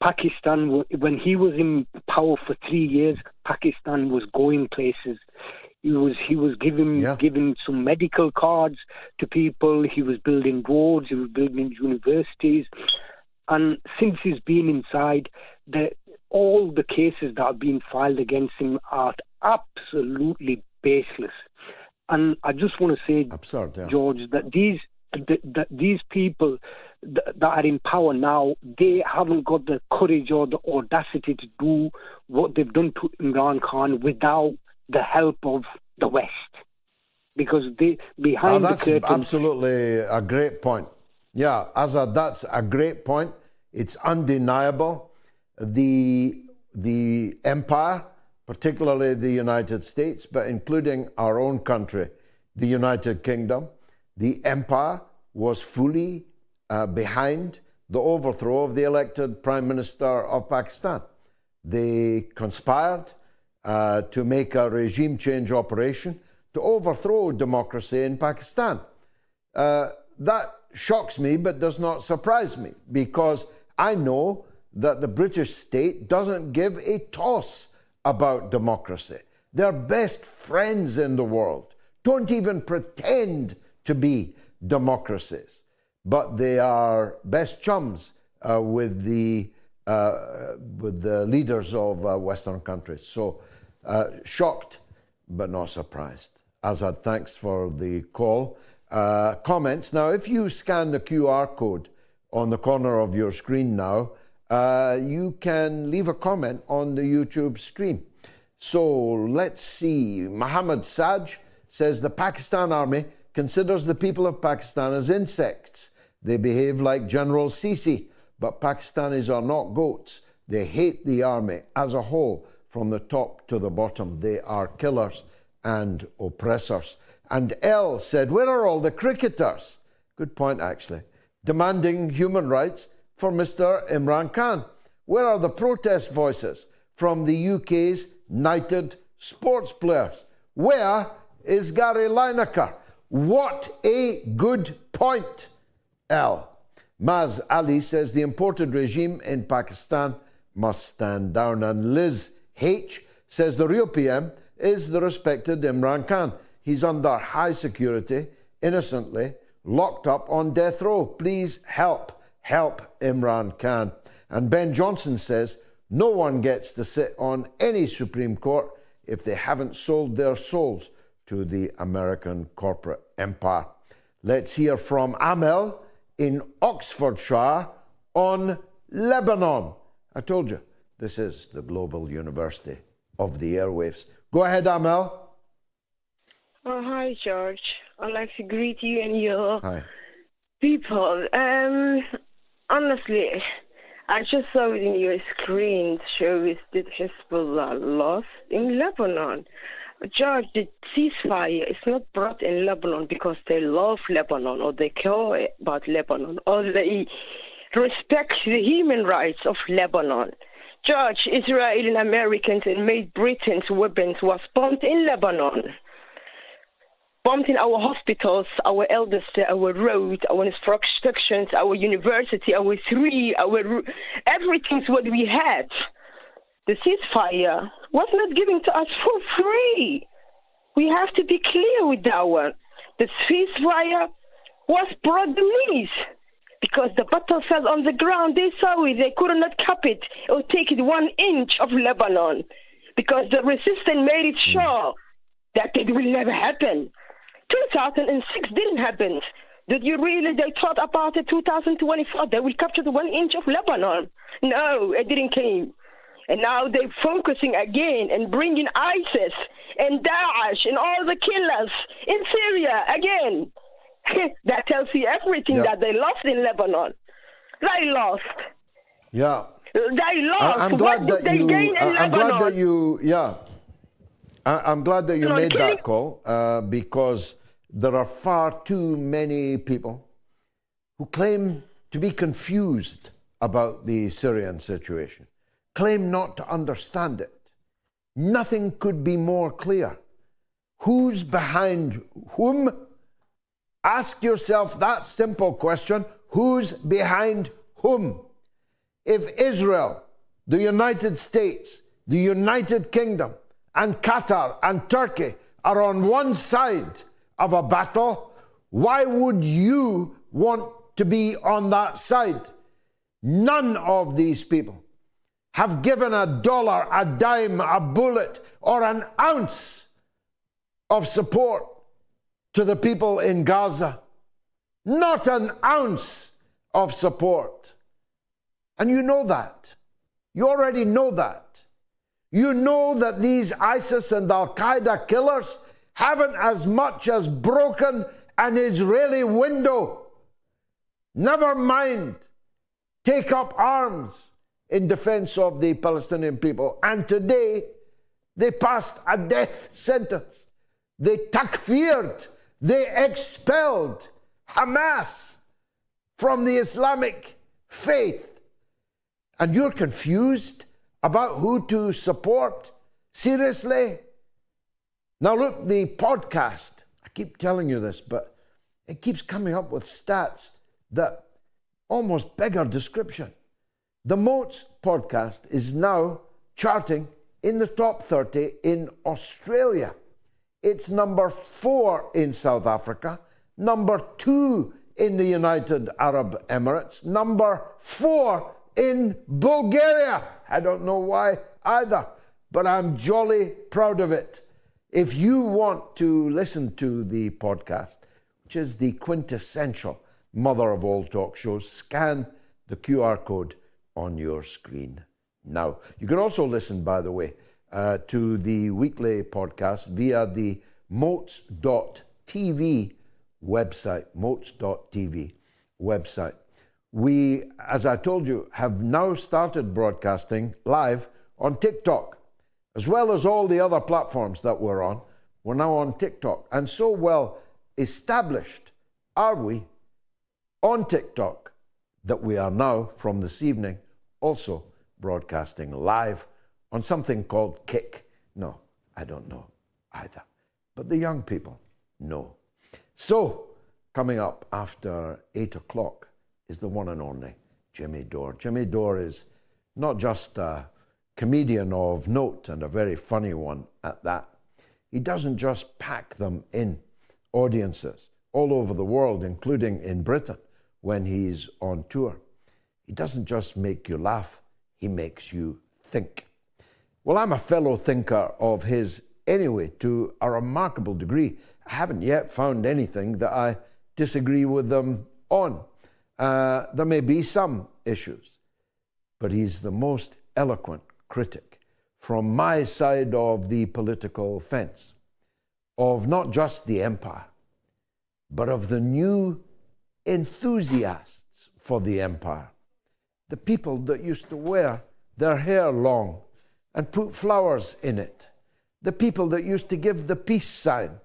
Pakistan, when he was in power for 3 years, Pakistan was going places. He was giving some medical cards to people. He was building roads. He was building universities. And since he's been inside, all the cases that have been filed against him are absolutely baseless. And I just want to say, Absurd, yeah. George, that these people that are in power now, they haven't got the courage or the audacity to do what they've done to Imran Khan without the help of the West. Because behind the curtain... That's absolutely a great point. Yeah, Azhar, that's a great point. It's undeniable. The empire, particularly the United States, but including our own country, the United Kingdom, the empire was fully behind the overthrow of the elected Prime Minister of Pakistan. They conspired to make a regime change operation to overthrow democracy in Pakistan. That shocks me, but does not surprise me, because I know that the British state doesn't give a toss about democracy. Their best friends in the world don't even pretend to be democracies, but they are best chums with the leaders of Western countries. So shocked, but not surprised. Azhar, thanks for the call. Comments. Now, if you scan the QR code on the corner of your screen now, you can leave a comment on the YouTube stream. So let's see. Mohammed Saj says the Pakistan army considers the people of Pakistan as insects. They behave like General Sisi, but Pakistanis are not goats. They hate the army as a whole, from the top to the bottom. They are killers and oppressors. And L said, where are all the cricketers? Good point, actually. Demanding human rights for Mr. Imran Khan. Where are the protest voices from the UK's knighted sports players? Where is Gary Lineker? What a good point, L. Maz Ali says the imported regime in Pakistan must stand down. And Liz H says the real PM is the respected Imran Khan. He's under high security, innocently, locked up on death row. Please help Imran Khan. And Ben Johnson says no one gets to sit on any Supreme Court if they haven't sold their souls to the American corporate empire. Let's hear from Amel in Oxfordshire on Lebanon. I told you, this is the global university of the airwaves. Go ahead, Amel. Oh, hi, George. I'd like to greet you and your Hi. people. Honestly, I just saw it in your screen shows that Hezbollah lost in Lebanon. George, the ceasefire is not brought in Lebanon because they love Lebanon or they care about Lebanon or they respect the human rights of Lebanon. George, Israel and Americans and made Britain's weapons was bombed in Lebanon. Bombed in our hospitals, our elders, our roads, our infrastructures, our university, our everything's what we had. The ceasefire was not given to us for free. We have to be clear with that one. The ceasefire was brought the knees because the battle fell on the ground. They saw it. They could not cap it or take it 1 inch of Lebanon because the resistance made it sure that it will never happen. 2006 didn't happen. Did you really, they thought about it 2024, they will capture the 1 inch of Lebanon? No, it didn't came. And now they're focusing again and bringing ISIS and Daesh and all the killers in Syria again. That tells you everything that they lost in Lebanon. They lost. Yeah. They lost. I'm glad what that did they you. gain in I'm Lebanon? glad that you. Yeah. I'm glad that you made that call because there are far too many people who claim to be confused about the Syrian situation, claim not to understand it. Nothing could be more clear. Who's behind whom? Ask yourself that simple question. Who's behind whom? If Israel, the United States, the United Kingdom, and Qatar and Turkey are on one side of a battle, why would you want to be on that side? None of these people have given a dollar, a dime, a bullet, or an ounce of support to the people in Gaza. Not an ounce of support. And you know that. You already know that. You know that these ISIS and Al-Qaeda killers haven't as much as broken an Israeli window. Never mind take up arms in defense of the Palestinian people. And today, they passed a death sentence. They takfired, they expelled Hamas from the Islamic faith. And you're confused about who to support? Seriously? Now look, the podcast, I keep telling you this, but it keeps coming up with stats that almost beg our description. The MOATS podcast is now charting in the top 30 in Australia. It's number 4 in South Africa, number 2 in the United Arab Emirates, number 4 in Bulgaria. I don't know why either, but I'm jolly proud of it. If you want to listen to the podcast, which is the quintessential mother of all talk shows, scan the QR code on your screen now. You can also listen, by the way, to the weekly podcast via the MOATS.tv website, MOATS.tv website. We, as I told you, have now started broadcasting live on TikTok, as well as all the other platforms that we're on. We're now on TikTok. And so well established are we on TikTok that we are now, from this evening, also broadcasting live on something called Kick. No, I don't know either. But the young people know. So, coming up after 8 o'clock is the one and only JimmyDore. JimmyDore is not just a comedian of note, and a very funny one at that. He doesn't just pack them in audiences all over the world, including in Britain, when he's on tour. He doesn't just make you laugh, he makes you think. Well, I'm a fellow thinker of his anyway, to a remarkable degree. I haven't yet found anything that I disagree with them on. There may be some issues, but he's the most eloquent critic from my side of the political fence, of not just the empire, but of the new enthusiasts for the empire. The people that used to wear their hair long and put flowers in it. The people that used to give the peace sign.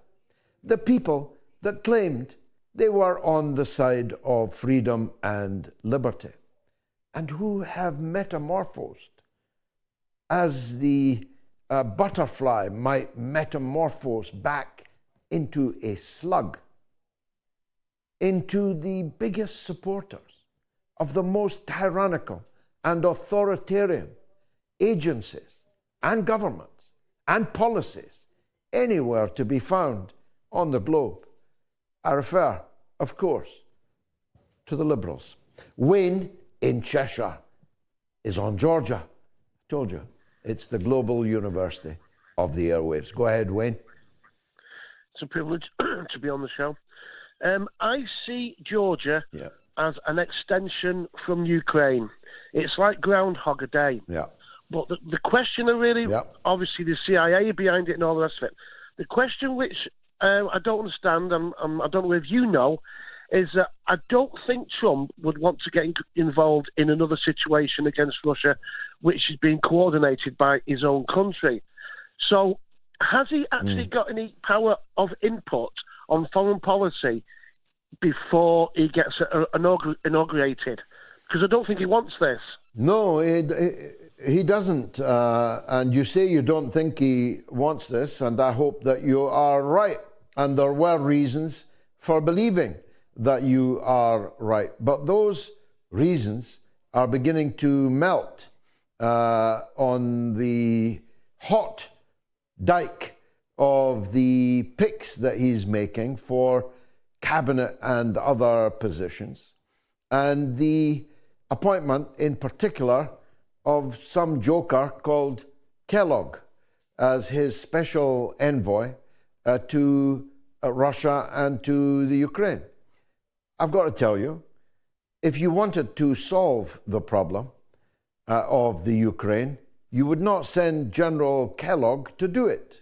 The people that claimed they were on the side of freedom and liberty, and who have metamorphosed as the butterfly might metamorphose back into a slug, into the biggest supporters of the most tyrannical and authoritarian agencies and governments and policies anywhere to be found on the globe. I refer, of course, to the Liberals. Wayne in Cheshire is on Georgia. I told you, it's the global university of the airwaves. Go ahead, Wayne. It's a privilege to be on the show. I see Georgia as an extension from Ukraine. It's like Groundhog a Day. Yeah. But the question I really, obviously the CIA behind it and all the rest of it, the question which I don't understand, I don't know if you know, is that I don't think Trump would want to get involved in another situation against Russia, which is being coordinated by his own country. So has he actually got any power of input on foreign policy before he gets inaugurated? Because I don't think he wants this. No, he doesn't. And you say you don't think he wants this, and I hope that you are right. And there were reasons for believing that you are right. But those reasons are beginning to melt on the hot dike of the picks that he's making for cabinet and other positions, and the appointment in particular of some joker called Kellogg as his special envoy to Russia and to the Ukraine. I've got to tell you, if you wanted to solve the problem of the Ukraine, you would not send General Kellogg to do it,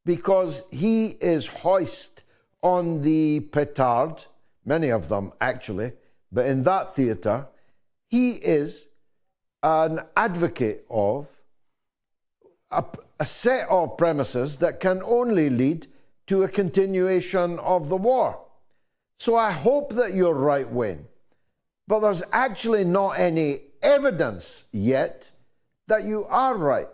because he is hoist on the petard, many of them actually, but in that theatre, he is an advocate of a set of premises that can only lead to a continuation of the war. So I hope that you're right, Wayne, but there's actually not any evidence yet that you are right.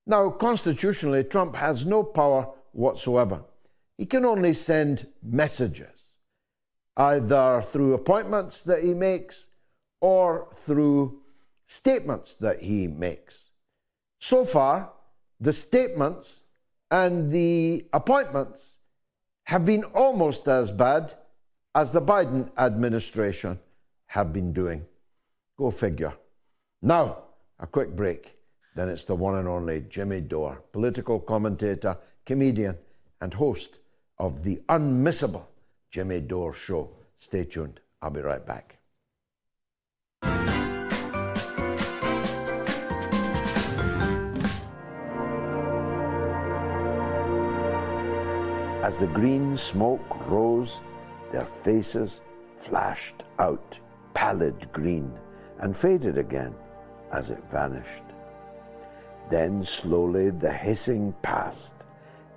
Now, constitutionally, Trump has no power whatsoever. He can only send messages, either through appointments that he makes or through statements that he makes. So far, the statements and the appointments have been almost as bad as the Biden administration have been doing. Go figure. Now, a quick break. Then it's the one and only Jimmy Dore, political commentator, comedian, and host of the unmissable Jimmy Dore Show. Stay tuned. I'll be right back. As the green smoke rose, their faces flashed out, pallid green, and faded again as it vanished. Then slowly the hissing passed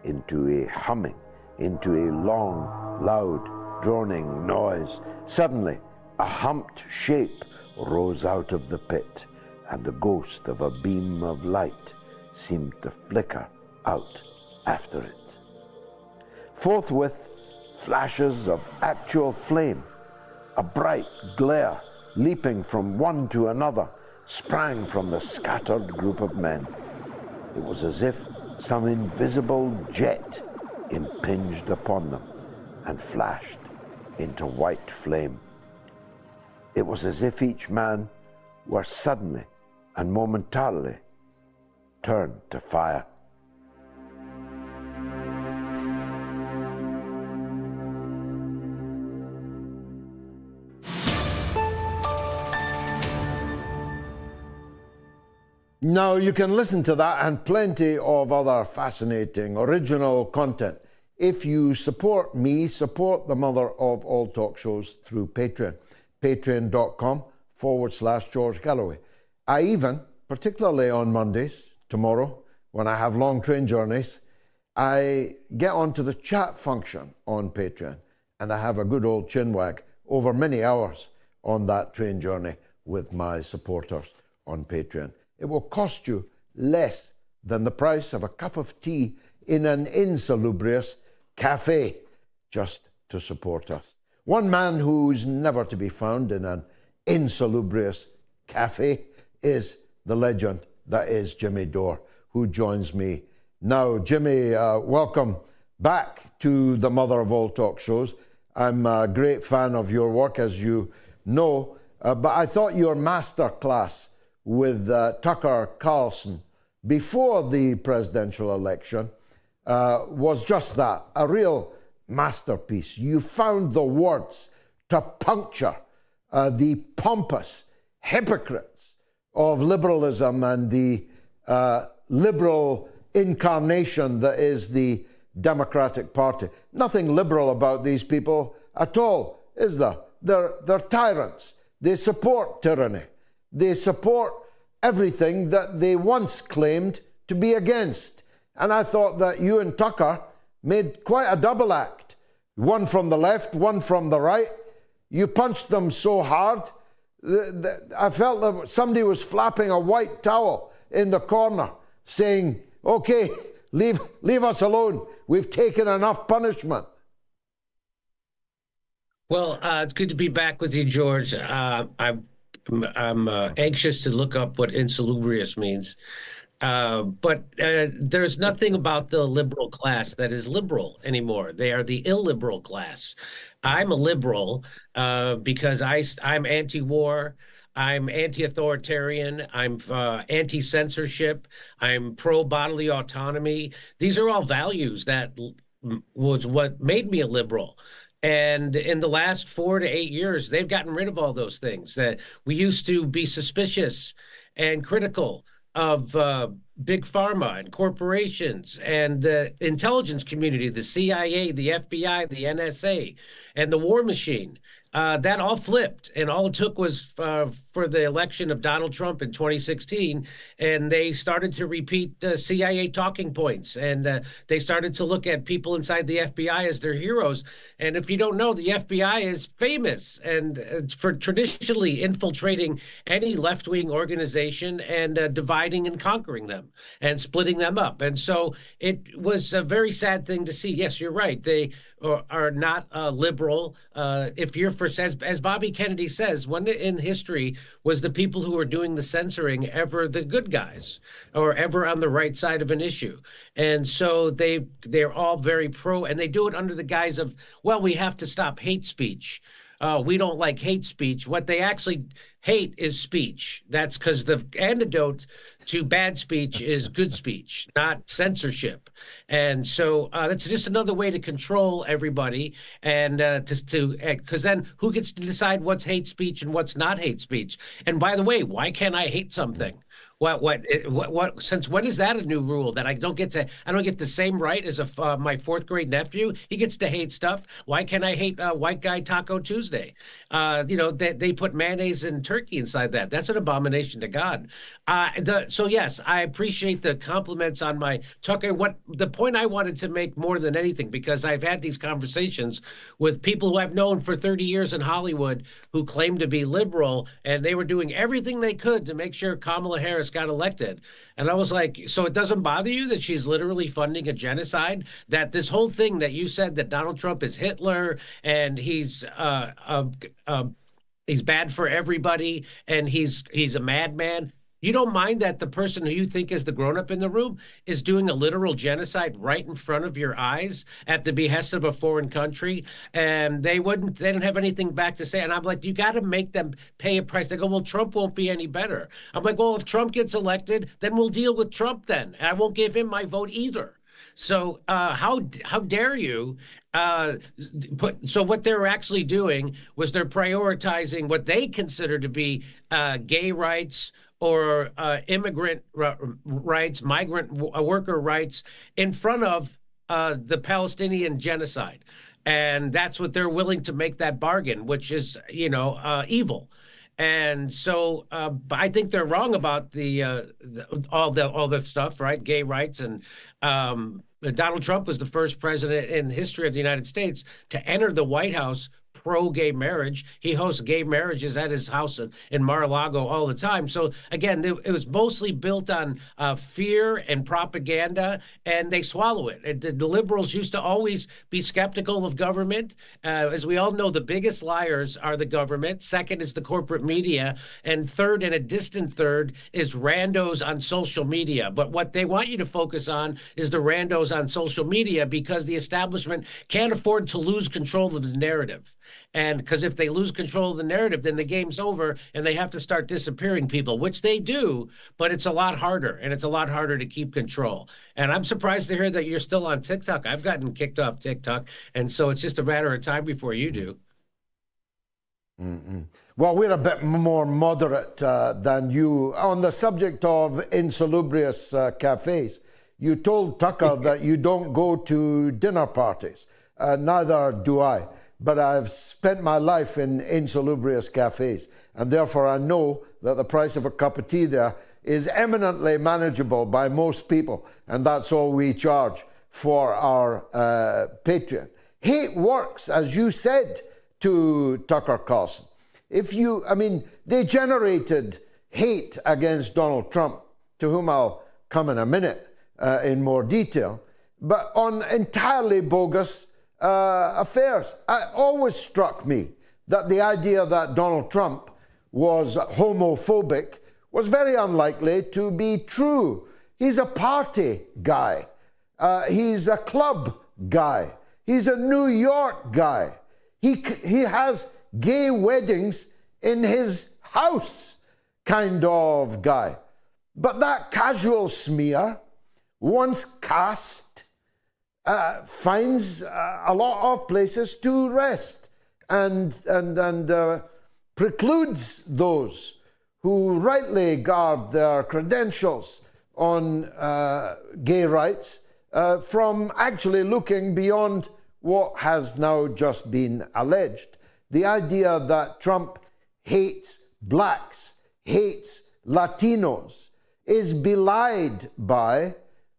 into a humming, into a long, loud, droning noise. Suddenly, a humped shape rose out of the pit, and the ghost of a beam of light seemed to flicker out after it. Forthwith, flashes of actual flame, a bright glare leaping from one to another, sprang from the scattered group of men. It was as if some invisible jet impinged upon them and flashed into white flame. It was as if each man were suddenly and momentarily turned to fire. Now, you can listen to that and plenty of other fascinating original content if you support me, support the mother of all talk shows through Patreon, patreon.com/George Galloway. I even, particularly on Mondays, tomorrow, when I have long train journeys, I get onto the chat function on Patreon, and I have a good old chinwag over many hours on that train journey with my supporters on Patreon. It will cost you less than the price of a cup of tea in an insalubrious cafe just to support us. One man who's never to be found in an insalubrious cafe is the legend that is Jimmy Dore, who joins me now. Jimmy, welcome back to the mother of all talk shows. I'm a great fan of your work, as you know, but I thought your master class with Tucker Carlson before the presidential election was just that, a real masterpiece. You found the words to puncture the pompous hypocrites of liberalism and the liberal incarnation that is the Democratic Party. Nothing liberal about these people at all, is there? They're tyrants. They support tyranny. They support everything that they once claimed to be against. And I thought that you and Tucker made quite a double act. One from the left, one from the right. You punched them so hard I felt that somebody was flapping a white towel in the corner saying, okay, leave us alone. We've taken enough punishment. Well, it's good to be back with you, George. I'm anxious to look up what insalubrious means. But there's nothing about the liberal class that is liberal anymore. They are the illiberal class. I'm a liberal because I'm anti-war. I'm anti-authoritarian. I'm anti-censorship. I'm pro-bodily autonomy. These are all values that was what made me a liberal. And in the last 4 to 8 years, they've gotten rid of all those things that we used to be suspicious and critical of big pharma and corporations and the intelligence community, the CIA, the FBI, the NSA, and the war machine. That all flipped, and all it took was for the election of Donald Trump in 2016, and they started to repeat CIA talking points, and they started to look at people inside the FBI as their heroes. And if you don't know, the FBI is famous and for traditionally infiltrating any left-wing organization and dividing and conquering them and splitting them up. And so it was a very sad thing to see. Yes, you're right. They are not liberal. If you're for, as Bobby Kennedy says, when in history was the people who were doing the censoring ever the good guys or ever on the right side of an issue? And so they're all very pro, and they do it under the guise of, well, we have to stop hate speech. We don't like hate speech. What they actually hate is speech. That's because the antidote to bad speech is good speech, not censorship. And so that's just another way to control everybody, and because then who gets to decide what's hate speech and what's not hate speech? And by the way, why can't I hate something? What? Since when is that a new rule that I don't get the same right as my fourth grade nephew? He gets to hate stuff. Why can't I hate White Guy Taco Tuesday? They put mayonnaise and turkey inside that. That's an abomination to God. So yes, I appreciate the compliments on my Tucker. What the point I wanted to make more than anything, because I've had these conversations with people who I've known for 30 years in Hollywood who claim to be liberal, and they were doing everything they could to make sure Kamala Harris got elected. And I was like, so it doesn't bother you that she's literally funding a genocide? That this whole thing that you said that Donald Trump is Hitler and he's bad for everybody and he's a madman. You don't mind that the person who you think is the grown-up in the room is doing a literal genocide right in front of your eyes at the behest of a foreign country, and they didn't have anything back to say. And I'm like, you got to make them pay a price. They go, well, Trump won't be any better. I'm like, well, if Trump gets elected, then we'll deal with Trump then. And I won't give him my vote either. So how dare you? So what they're actually doing was they're prioritizing what they consider to be gay rights or immigrant rights, migrant worker rights in front of the Palestinian genocide. And that's what they're willing to make that bargain, which is, evil. And so I think they're wrong about all the stuff, right? Gay rights. And Donald Trump was the first president in the history of the United States to enter the White House pro-gay marriage. He hosts gay marriages at his house in Mar-a-Lago all the time. So again, it was mostly built on fear and propaganda, and they swallow it. The liberals used to always be skeptical of government. As we all know, the biggest liars are the government. Second is the corporate media. And third, and a distant third, is randos on social media. But what they want you to focus on is the randos on social media, because the establishment can't afford to lose control of the narrative. And because if they lose control of the narrative, then the game's over and they have to start disappearing people, which they do, but it's a lot harder, and it's a lot harder to keep control. And I'm surprised to hear that you're still on TikTok. I've gotten kicked off TikTok, and so it's just a matter of time before you do. Well, we're a bit more moderate than you. On the subject of insalubrious cafes, you told Tucker that you don't go to dinner parties. Neither do I. But I've spent my life in insalubrious cafes, and therefore I know that the price of a cup of tea there is eminently manageable by most people, and that's all we charge for our Patreon. Hate works, as you said to Tucker Carlson. I mean, they generated hate against Donald Trump, to whom I'll come in a minute in more detail, but on entirely bogus affairs. It always struck me that the idea that Donald Trump was homophobic was very unlikely to be true. He's a party guy. He's a club guy. He's a New York guy. He has gay weddings in his house kind of guy. But that casual smear, once cast, finds a lot of places to rest and precludes those who rightly guard their credentials on gay rights from actually looking beyond what has now just been alleged. The idea that Trump hates blacks, hates Latinos, is belied by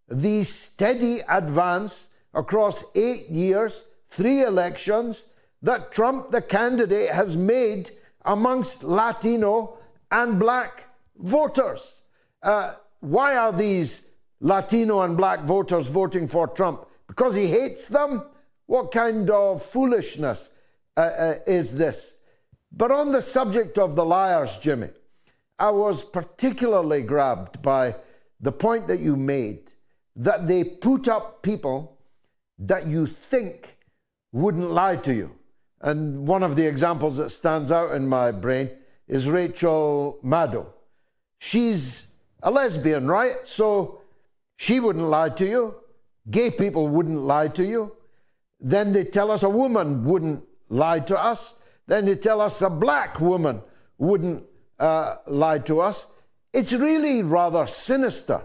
the steady advance across 8 years, 3 elections, that Trump, the candidate, has made amongst Latino and black voters. Why are these Latino and black voters voting for Trump? Because he hates them? What kind of foolishness is this? But on the subject of the liars, Jimmy, I was particularly grabbed by the point that you made, that they put up people that you think wouldn't lie to you. And one of the examples that stands out in my brain is Rachel Maddow. She's a lesbian, right? So she wouldn't lie to you. Gay people wouldn't lie to you. Then they tell us a woman wouldn't lie to us. Then they tell us a black woman wouldn't lie to us. It's really rather sinister,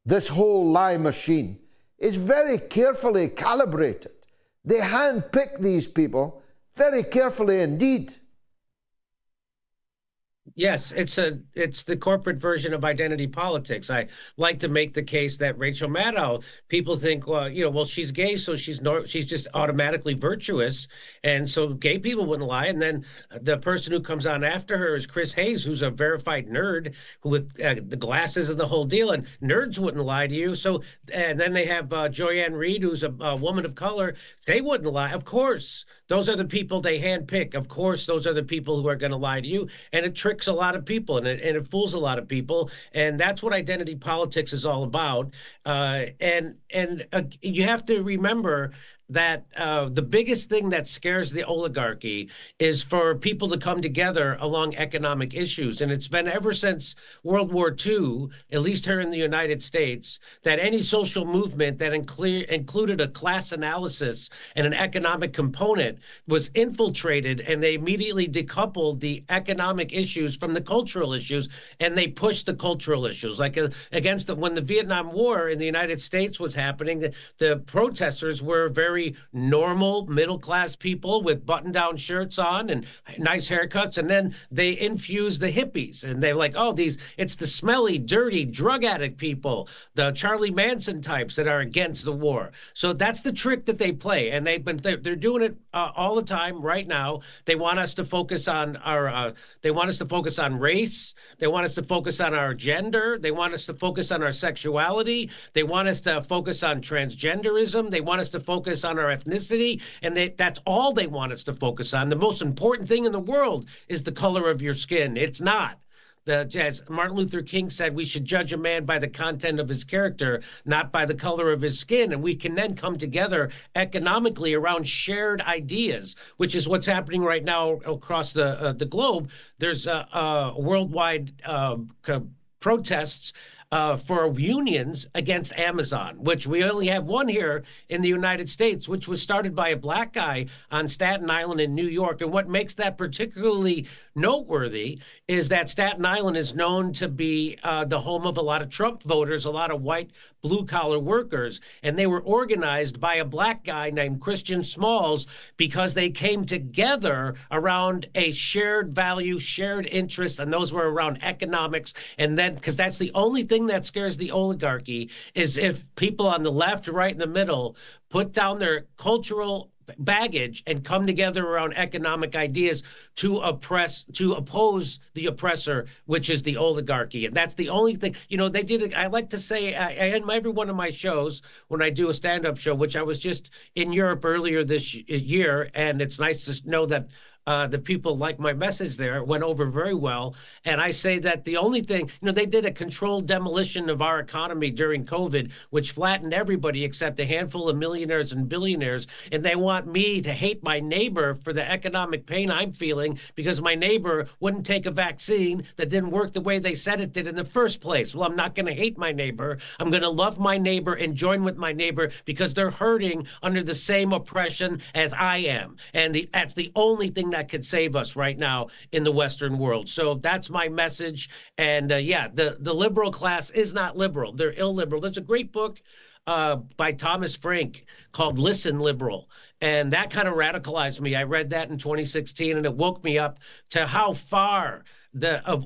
this whole lie machine. It's very carefully calibrated. They handpick these people very carefully indeed. Yes, it's the corporate version of identity politics. I like to make the case that Rachel Maddow, people think, well, she's gay, so she's just automatically virtuous, and so gay people wouldn't lie. And then the person who comes on after her is Chris Hayes, who's a verified nerd with the glasses and the whole deal, and nerds wouldn't lie to you. So, and then they have Joyanne Reed, who's a woman of color. They wouldn't lie. Of course, those are the people they handpick. Of course, those are the people who are going to lie to you, and it tricks a lot of people and it fools a lot of people, and that's what identity politics is all about. And you have to remember that the biggest thing that scares the oligarchy is for people to come together along economic issues. And it's been ever since World War II, at least here in the United States, that any social movement that included a class analysis and an economic component was infiltrated, and they immediately decoupled the economic issues from the cultural issues, and they pushed the cultural issues. Like when the Vietnam War in the United States was happening, the protesters were very normal middle-class people with button-down shirts on and nice haircuts, and then they infused the hippies, and they're like, it's the smelly, dirty, drug addict people, the Charlie Manson types that are against the war. So that's the trick that they play, and they're doing it all the time right now. They want us to focus on they want us to focus on race. They want us to focus on our gender. They want us to focus on our sexuality. They want us to focus on transgenderism. They want us to focus on our ethnicity, and that's all they want us to focus on. The most important thing in the world is the color of your skin. It's not. As Martin Luther King said, we should judge a man by the content of his character, not by the color of his skin. And we can then come together economically around shared ideas, which is what's happening right now across the globe. There's worldwide protests for unions against Amazon, which we only have one here in the United States, which was started by a black guy on Staten Island in New York. And what makes that particularly noteworthy is that Staten Island is known to be the home of a lot of Trump voters, a lot of white blue-collar workers. And they were organized by a black guy named Christian Smalls because they came together around a shared value, shared interest, and those were around economics. And then, because that's the only thing that scares the oligarchy, is if people on the left, right, and the middle put down their cultural baggage and come together around economic ideas to oppose the oppressor, which is the oligarchy. And that's the only thing, they did it. I like to say, I end every one of my shows when I do a stand-up show, which I was just in Europe earlier this year, and it's nice to know that the people like my message there. It went over very well. And I say that the only thing, they did a controlled demolition of our economy during COVID, which flattened everybody except a handful of millionaires and billionaires. And they want me to hate my neighbor for the economic pain I'm feeling because my neighbor wouldn't take a vaccine that didn't work the way they said it did in the first place. Well, I'm not going to hate my neighbor. I'm going to love my neighbor and join with my neighbor because they're hurting under the same oppression as I am. And that's the only thing that could save us right now in the Western world. So that's my message. And the liberal class is not liberal. They're illiberal. There's a great book by Thomas Frank called Listen Liberal. And that kind of radicalized me. I read that in 2016, and it woke me up to how far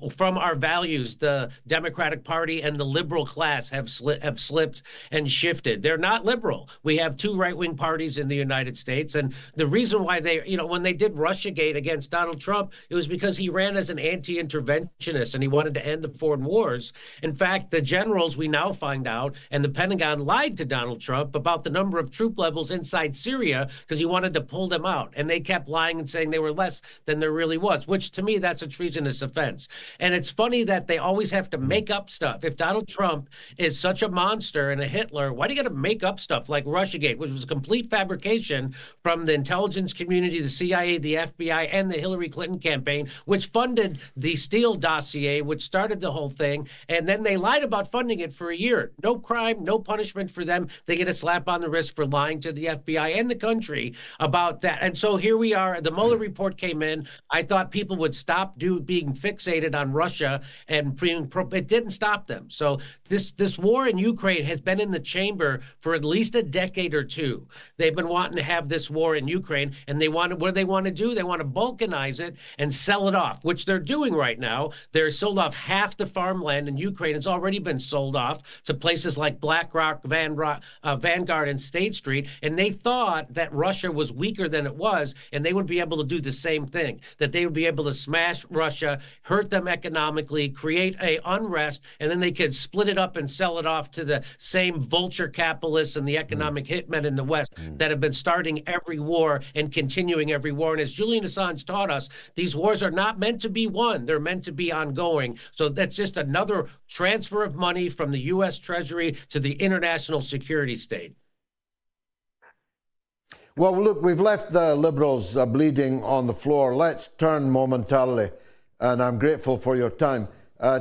from our values the Democratic Party and the liberal class have slipped and shifted. They're not liberal. We have two right-wing parties in the United States, and the reason why when they did Russiagate against Donald Trump, it was because he ran as an anti-interventionist and he wanted to end the foreign wars. In fact, the generals, we now find out, and the Pentagon lied to Donald Trump about the number of troop levels inside Syria because he wanted to pull them out, and they kept lying and saying they were less than there really was, which to me, that's a treasonous offense. And it's funny that they always have to make up stuff. If Donald Trump is such a monster and a Hitler, why do you got to make up stuff like Russiagate, which was a complete fabrication from the intelligence community, the CIA, the FBI, and the Hillary Clinton campaign, which funded the Steele dossier, which started the whole thing. And then they lied about funding it for a year. No crime, no punishment for them. They get a slap on the wrist for lying to the FBI and the country about that. And so here we are. The Mueller report came in. I thought people would stop being fixated on Russia, and it didn't stop them. So this war in Ukraine has been in the chamber for at least a decade or two. They've been wanting to have this war in Ukraine, and what do they want to do? They want to balkanize it and sell it off, which they're doing right now. They're sold off half the farmland in Ukraine. It's already been sold off to places like BlackRock, Vanguard, and State Street, and they thought that Russia was weaker than it was, and they would be able to do the same thing, that they would be able to smash Russia, hurt them economically, create a unrest, and then they could split it up and sell it off to the same vulture capitalists and the economic hitmen in the West that have been starting every war and continuing every war. And as Julian Assange taught us, these wars are not meant to be won. They're meant to be ongoing. So that's just another transfer of money from the U.S. Treasury to the international security state. Well, look, we've left the Liberals bleeding on the floor. Let's turn momentarily, and I'm grateful for your time,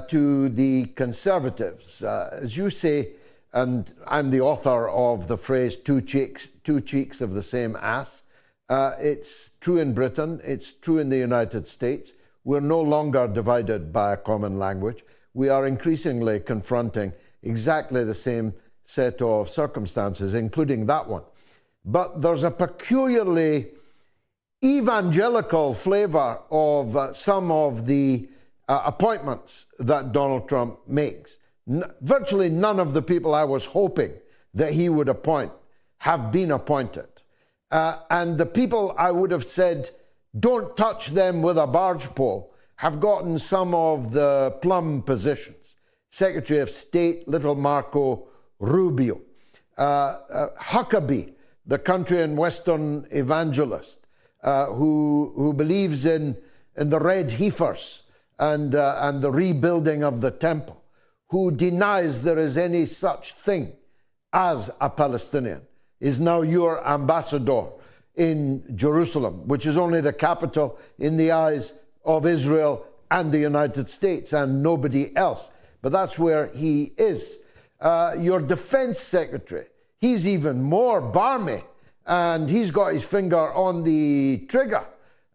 to the Conservatives. As you say, and I'm the author of the phrase two cheeks of the same ass. It's true in Britain. It's true in the United States. We're no longer divided by a common language. We are increasingly confronting exactly the same set of circumstances, including that one. But there's a peculiarly evangelical flavor of some of the appointments that Donald Trump makes. Virtually none of the people I was hoping that he would appoint have been appointed. And the people I would have said, don't touch them with a barge pole, have gotten some of the plum positions. Secretary of State, little Marco Rubio. Huckabee, the country and Western evangelist, who believes in the red heifers and the rebuilding of the temple, who denies there is any such thing as a Palestinian, is now your ambassador in Jerusalem, which is only the capital in the eyes of Israel and the United States and nobody else. But that's where he is. Your defense secretary, he's even more barmy, and he's got his finger on the trigger.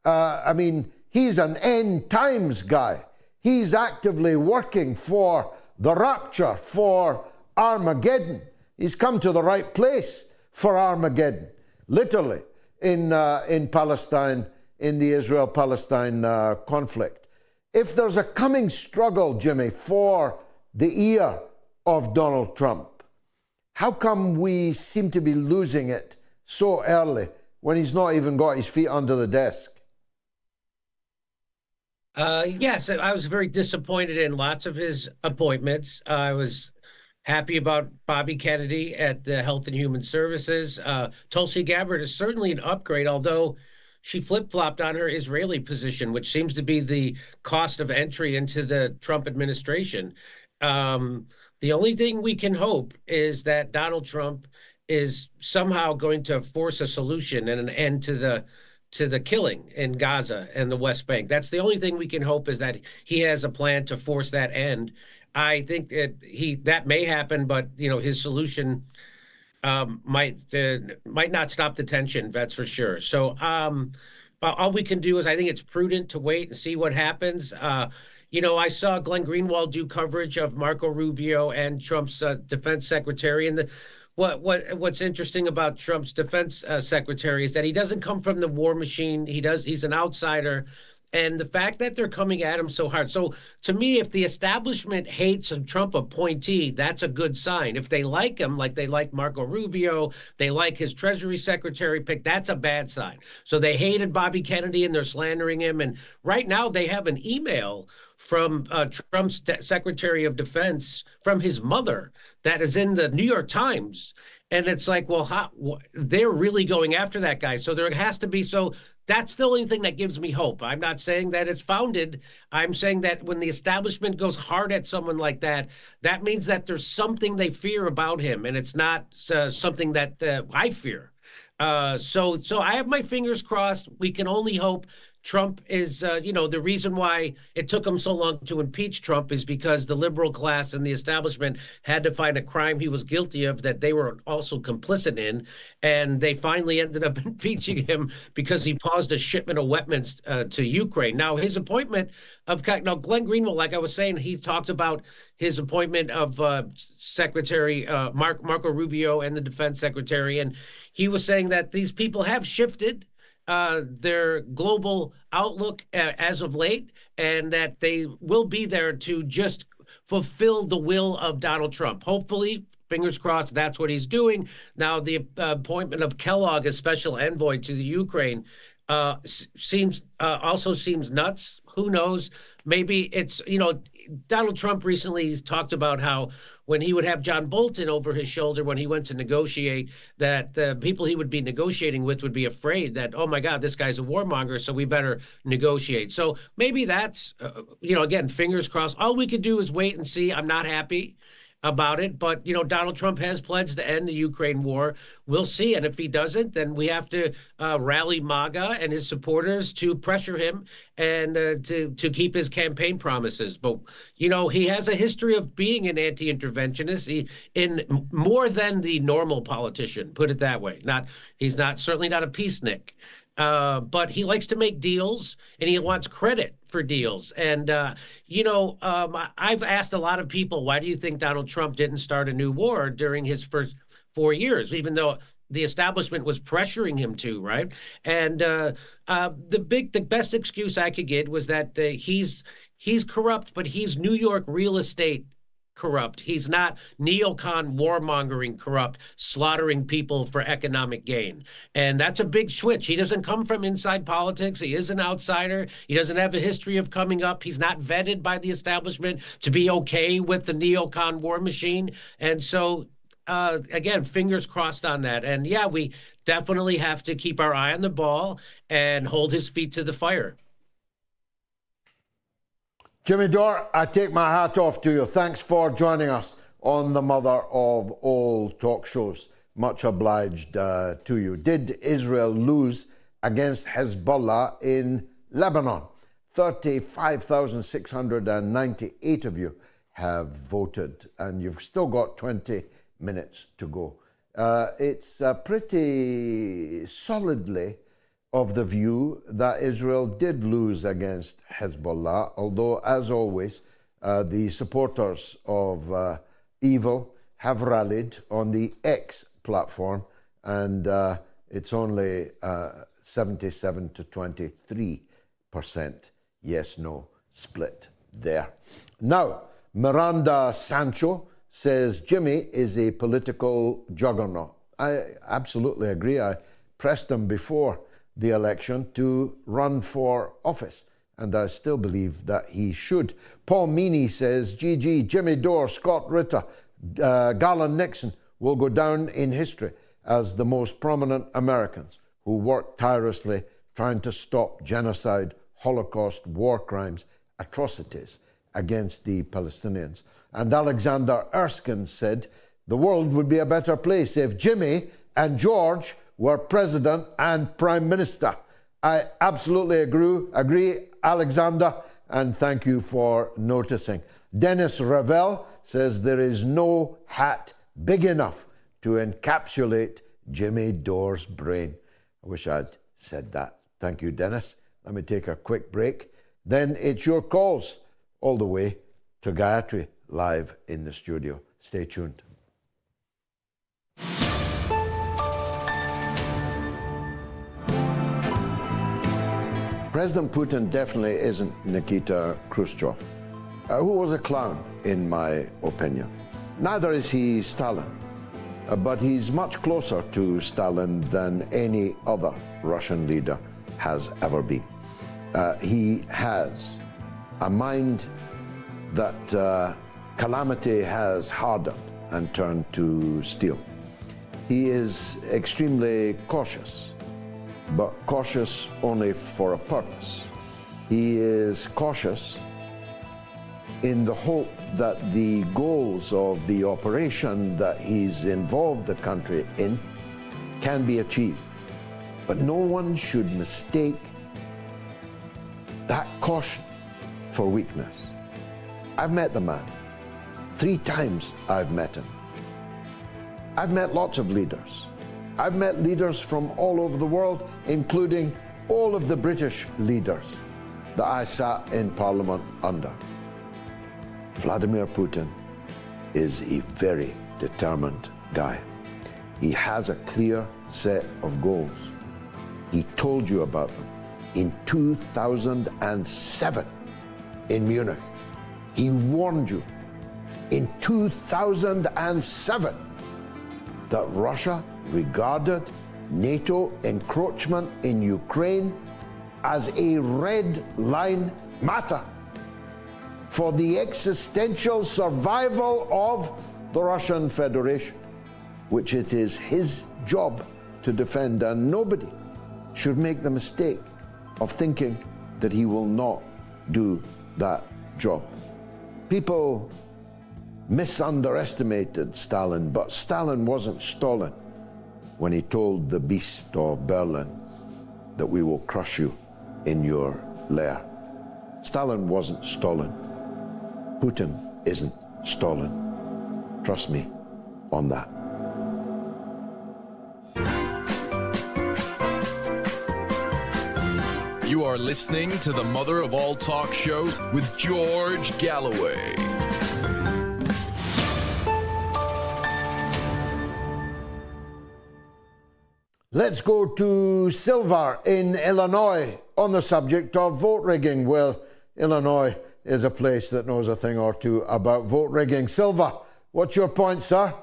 I mean, he's an end times guy. He's actively working for the rapture, for Armageddon. He's come to the right place for Armageddon, literally, in Palestine, in the Israel-Palestine conflict. If there's a coming struggle, Jimmy, for the ear of Donald Trump, how come we seem to be losing it so early when he's not even got his feet under the desk? Yes, I was very disappointed in lots of his appointments. I was happy about Bobby Kennedy at the Health and Human Services. Tulsi Gabbard is certainly an upgrade, although she flip-flopped on her Israeli position, which seems to be the cost of entry into the Trump administration. The only thing we can hope is that Donald Trump is somehow going to force a solution and an end to the killing in Gaza and the West Bank. That's the only thing we can hope, is that he has a plan to force that end. I think that that may happen, but his solution might not stop the tension. That's for sure. So all we can do is, I think it's prudent to wait and see what happens. I saw Glenn Greenwald do coverage of Marco Rubio and Trump's defense secretary, and what's interesting about Trump's defense secretary is that he doesn't come from the war machine. He's an outsider. And the fact that they're coming at him so hard. So to me, if the establishment hates a Trump appointee, that's a good sign. If they like him, like they like Marco Rubio, they like his Treasury Secretary pick, that's a bad sign. So they hated Bobby Kennedy and they're slandering him. And right now they have an email from Trump's Secretary of Defense from his mother that is in the New York Times. And it's like, well, they're really going after that guy. So there has to be, that's the only thing that gives me hope. I'm not saying that it's founded. I'm saying that when the establishment goes hard at someone like that, that means that there's something they fear about him, and it's not something that I fear. So I have my fingers crossed. We can only hope. Trump is, the reason why it took him so long to impeach Trump is because the liberal class and the establishment had to find a crime he was guilty of that they were also complicit in. And they finally ended up impeaching him because he paused a shipment of weapons to Ukraine. Now, his appointment Glenn Greenwald, like I was saying, he talked about his appointment of Secretary Marco Rubio and the defense secretary. And he was saying that these people have shifted their global outlook as of late, and that they will be there to just fulfill the will of Donald Trump. Hopefully, fingers crossed, that's what he's doing. Now, the appointment of Kellogg as special envoy to the Ukraine seems nuts. Who knows? Maybe it's, Donald Trump recently talked about how when he would have John Bolton over his shoulder when he went to negotiate, that the people he would be negotiating with would be afraid that, oh my God, this guy's a warmonger, so we better negotiate. So maybe that's, again, fingers crossed. All we could do is wait and see. I'm not happy about it, but Donald Trump has pledged to end the Ukraine war. We'll see, and if he doesn't, then we have to rally MAGA and his supporters to pressure him and to keep his campaign promises. But he has a history of being an anti-interventionist, in more than the normal politician. Put it that way. He's certainly not a peacenik. But he likes to make deals, and he wants credit for deals. And, I've asked a lot of people, why do you think Donald Trump didn't start a new war during his first 4 years, even though the establishment was pressuring him to, right? And the best excuse I could get was that he's corrupt, but he's New York real estate corrupt. He's not neocon warmongering corrupt, slaughtering people for economic gain. And that's a big switch. He doesn't come from inside politics. He is an outsider. He doesn't have a history of coming up. He's not vetted by the establishment to be okay with the neocon war machine. And so, again, fingers crossed on that. And yeah, we definitely have to keep our eye on the ball and hold his feet to the fire. JimmyDore, I take my hat off to you. Thanks for joining us on the mother of all talk shows. Much obliged to you. Did Israel lose against Hezbollah in Lebanon? 35,698 of you have voted, and you've still got 20 minutes to go. It's pretty solidly of the view that Israel did lose against Hezbollah, although, as always, the supporters of evil have rallied on the X platform, and it's only 77 to 23% yes-no split there. Now, Miranda Sancho says Jimmy is a political juggernaut. I absolutely agree. I pressed him before the election to run for office, and I still believe that he should. Paul Meany says, GG, Jimmy Dore, Scott Ritter, Garland Nixon will go down in history as the most prominent Americans who worked tirelessly trying to stop genocide, Holocaust, war crimes, atrocities against the Palestinians. And Alexander Erskine said, the world would be a better place if Jimmy and George were president and prime minister. I absolutely agree, Alexander, and thank you for noticing. Dennis Ravel says there is no hat big enough to encapsulate Jimmy Dore's brain. I wish I'd said that. Thank you, Dennis. Let me take a quick break. Then it's your calls all the way to Gayatri live in the studio. Stay tuned. President Putin definitely isn't Nikita Khrushchev, who was a clown, in my opinion. Neither is he Stalin, but he's much closer to Stalin than any other Russian leader has ever been. He has a mind that calamity has hardened and turned to steel. He is extremely cautious, but cautious only for a purpose. He is cautious in the hope that the goals of the operation that he's involved the country in can be achieved. But no one should mistake that caution for weakness. I've met the man. 3 times I've met him. I've met lots of leaders. I've met leaders from all over the world, including all of the British leaders that I sat in Parliament under. Vladimir Putin is a very determined guy. He has a clear set of goals. He told you about them in 2007 in Munich. He warned you in 2007 that Russia regarded NATO encroachment in Ukraine as a red line matter for the existential survival of the Russian Federation, which it is his job to defend, and nobody should make the mistake of thinking that he will not do that job. People misunderestimated Stalin, but Stalin wasn't Stalin when he told the beast of Berlin that we will crush you in your lair. Stalin wasn't Stalin. Putin isn't Stalin. Trust me on that. You are listening to the mother of all talk shows with George Galloway. Let's go to Silver in Illinois on the subject of vote rigging. Well, Illinois is a place that knows a thing or two about vote rigging. Silver, what's your point, sir?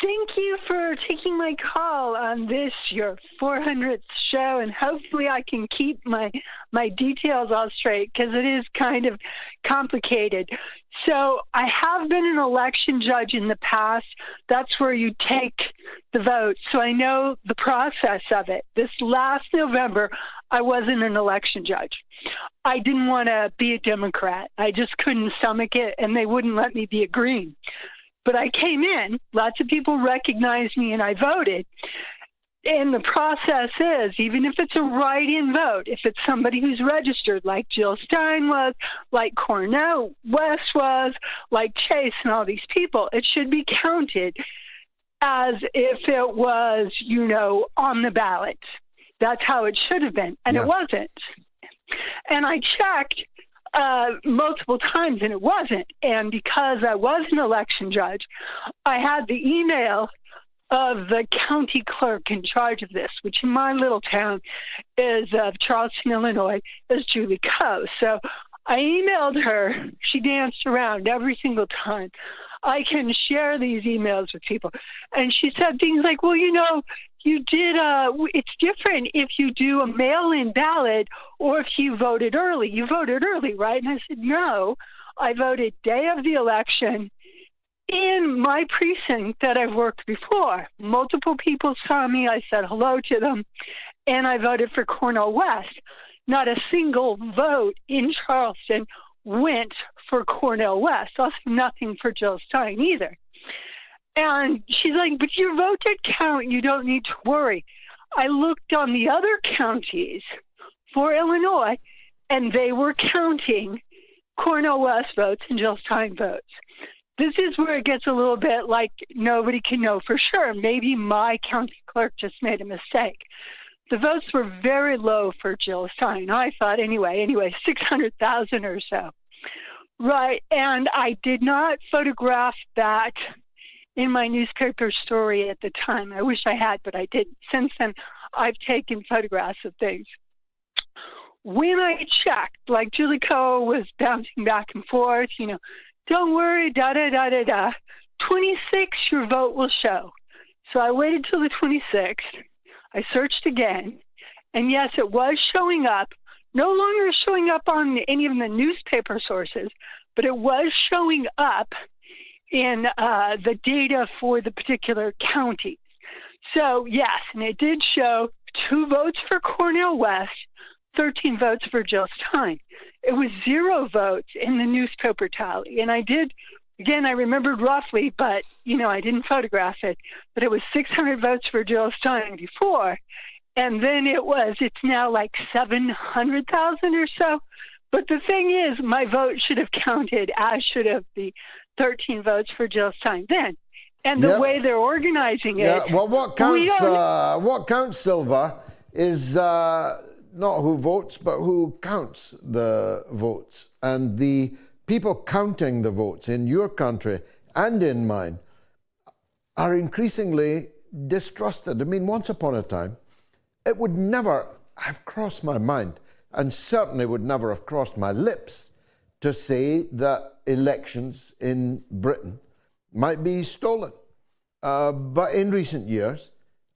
Thank you for taking my call on this, your 400th show, and hopefully I can keep my details all straight because it is kind of complicated. So I have been an election judge in the past. That's where you take the vote. So I know the process of it. This last November, I wasn't an election judge. I didn't want to be a Democrat. I just couldn't stomach it, and they wouldn't let me be a Green. But I came in, lots of people recognized me, and I voted. And the process is, even if it's a write-in vote, if it's somebody who's registered, like Jill Stein was, like Cornell West was, like Chase and all these people, it should be counted as if it was, on the ballot. That's how it should have been, and It wasn't. And I checked multiple times, and it wasn't. And because I was an election judge, I had the email of the county clerk in charge of this, which in my little town is Charleston, Illinois, is Julie Coe. So I emailed her. She danced around every single time. I can share these emails with people. And she said things like, well, you know, you did, it's different if you do a mail-in ballot or if you voted early. You voted early, right? And I said, no, I voted day of the election in my precinct that I've worked before. Multiple people saw me. I said hello to them, and I voted for Cornell West. Not a single vote in Charleston went for Cornell West. Also, nothing for Jill Stein either. And she's like, but your vote did count. You don't need to worry. I looked on the other counties for Illinois, and they were counting Cornell West votes and Jill Stein votes. This is where it gets a little bit like nobody can know for sure. Maybe my county clerk just made a mistake. The votes were very low for Jill Stein. I thought anyway, 600,000 or so. Right, and I did not photograph that in my newspaper story at the time. I wish I had, but I didn't. Since then, I've taken photographs of things. When I checked, like Julie Coe was bouncing back and forth, you know, don't worry, da-da-da-da-da. 26, your vote will show. So I waited till the 26th. I searched again. And yes, it was showing up. No longer showing up on any of the newspaper sources, but it was showing up in the data for the particular counties. So yes, and it did show 2 votes for Cornell West, 13 votes for Jill Stein. It was 0 votes in the newspaper tally. And I did, again, I remembered roughly, but, you know, I didn't photograph it, but it was 600 votes for Jill Stein before. And then it's now like 700,000 or so. But the thing is, my vote should have counted, as should have the 13 votes for Jill Stein then. And the way they're organizing it. Well, what counts, Silva, is not who votes, but who counts the votes. And the people counting the votes in your country and in mine are increasingly distrusted. I mean, once upon a time, it would never have crossed my mind, and certainly would never have crossed my lips, to say that elections in Britain might be stolen. But in recent years,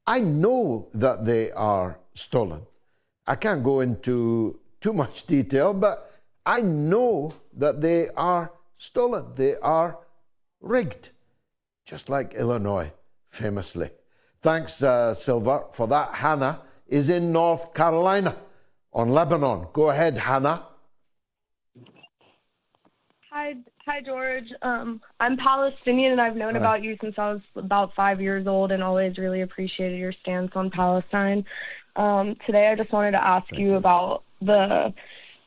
I know that they are stolen. I can't go into too much detail, but I know that they are stolen. They are rigged, just like Illinois, famously. Thanks, Silva, for that. Hannah is in North Carolina on Lebanon. Go ahead, Hannah. Hi, George. I'm Palestinian, and I've known about you since I was about 5 years old, and always really appreciated your stance on Palestine. Today, I just wanted to ask you about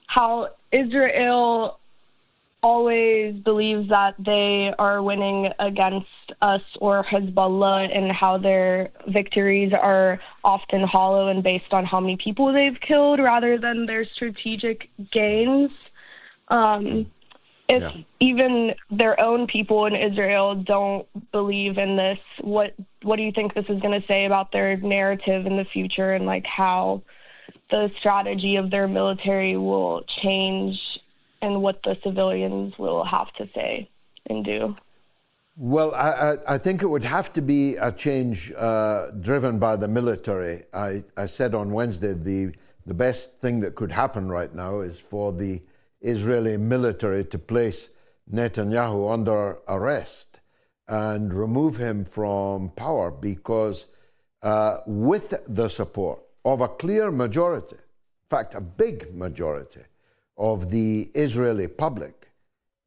how Israel always believes that they are winning against us or Hezbollah, and how their victories are often hollow and based on how many people they've killed rather than their strategic gains. If even their own people in Israel don't believe in this, what do you think this is going to say about their narrative in the future, and like how the strategy of their military will change and what the civilians will have to say and do? Well, I think it would have to be a change driven by the military. I said on Wednesday the best thing that could happen right now is for the Israeli military to place Netanyahu under arrest and remove him from power, because with the support of a clear majority, in fact, a big majority of the Israeli public,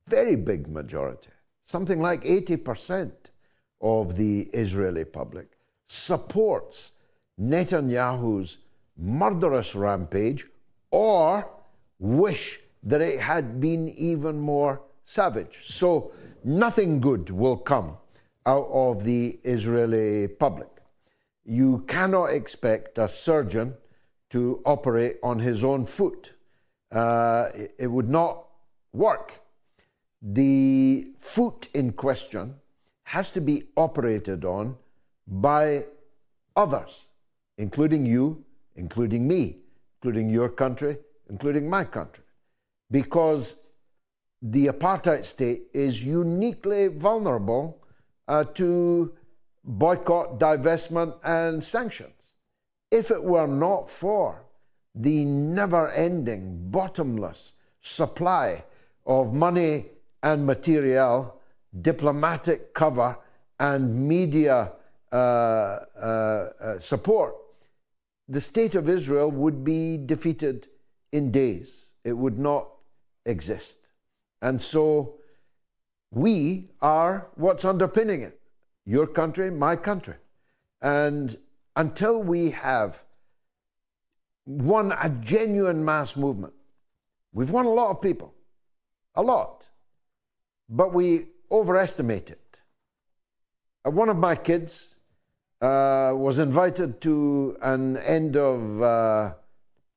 very big majority, something like 80% of the Israeli public supports Netanyahu's murderous rampage, or wish that it had been even more savage. So nothing good will come out of the Israeli public. You cannot expect a surgeon to operate on his own foot. It would not work. The foot in question has to be operated on by others, including you, including me, including your country, including my country. Because the apartheid state is uniquely vulnerable to boycott, divestment, and sanctions. If it were not for the never-ending, bottomless supply of money and material, diplomatic cover, and media support, the state of Israel would be defeated in days. It would not exist. And so we are what's underpinning it. Your country, my country. And until we have won a genuine mass movement, we've won a lot of people, a lot, but we overestimate it. One of my kids was invited to an end of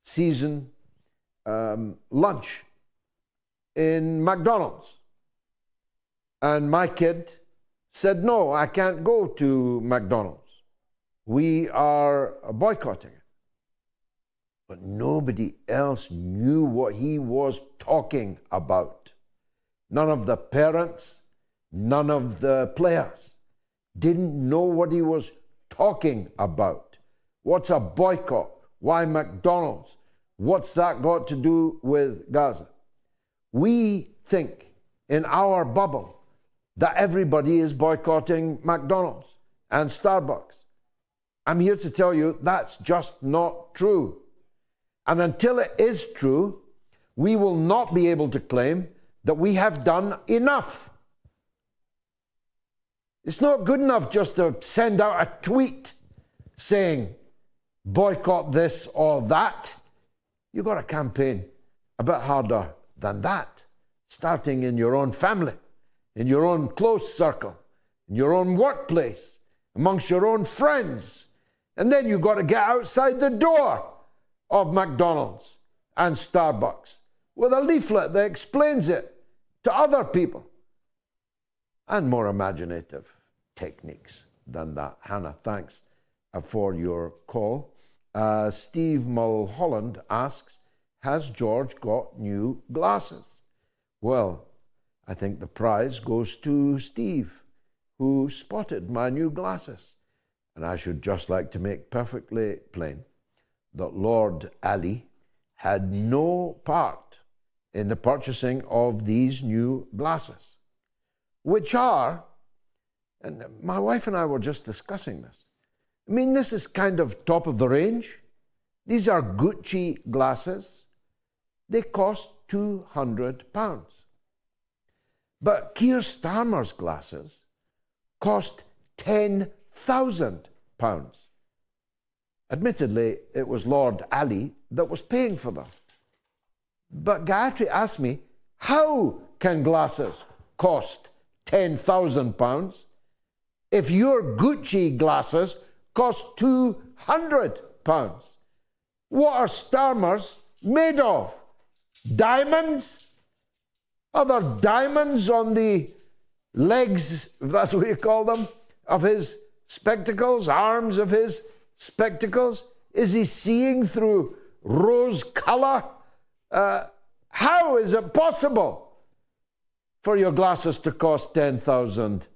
season lunch in McDonald's. And my kid said, no, I can't go to McDonald's. We are boycotting it. But nobody else knew what he was talking about. None of the parents, none of the players didn't know what he was talking about. What's a boycott? Why McDonald's? What's that got to do with Gaza? We think in our bubble that everybody is boycotting McDonald's and Starbucks. I'm here to tell you that's just not true. And until it is true, we will not be able to claim that we have done enough. It's not good enough just to send out a tweet saying, boycott this or that. You've got to campaign a bit harder than that, starting in your own family, in your own close circle, in your own workplace, amongst your own friends. And then you've got to get outside the door of McDonald's and Starbucks with a leaflet that explains it to other people. And more imaginative techniques than that. Hannah, thanks for your call. Steve Mulholland asks, has George got new glasses? Well, I think the prize goes to Steve, who spotted my new glasses. And I should just like to make perfectly plain that Lord Ali had no part in the purchasing of these new glasses, which are, and my wife and I were just discussing this, I mean, this is kind of top of the range. These are Gucci glasses. They cost £200. But Keir Starmer's glasses cost £10,000. Admittedly, it was Lord Ali that was paying for them. But Gayatri asked me, how can glasses cost £10,000 if your Gucci glasses cost £200? What are Starmer's made of? Diamonds? Are there diamonds on the legs, if that's what you call them, of his spectacles, arms of his spectacles? Is he seeing through rose color? How is it possible for your glasses to cost £10,000?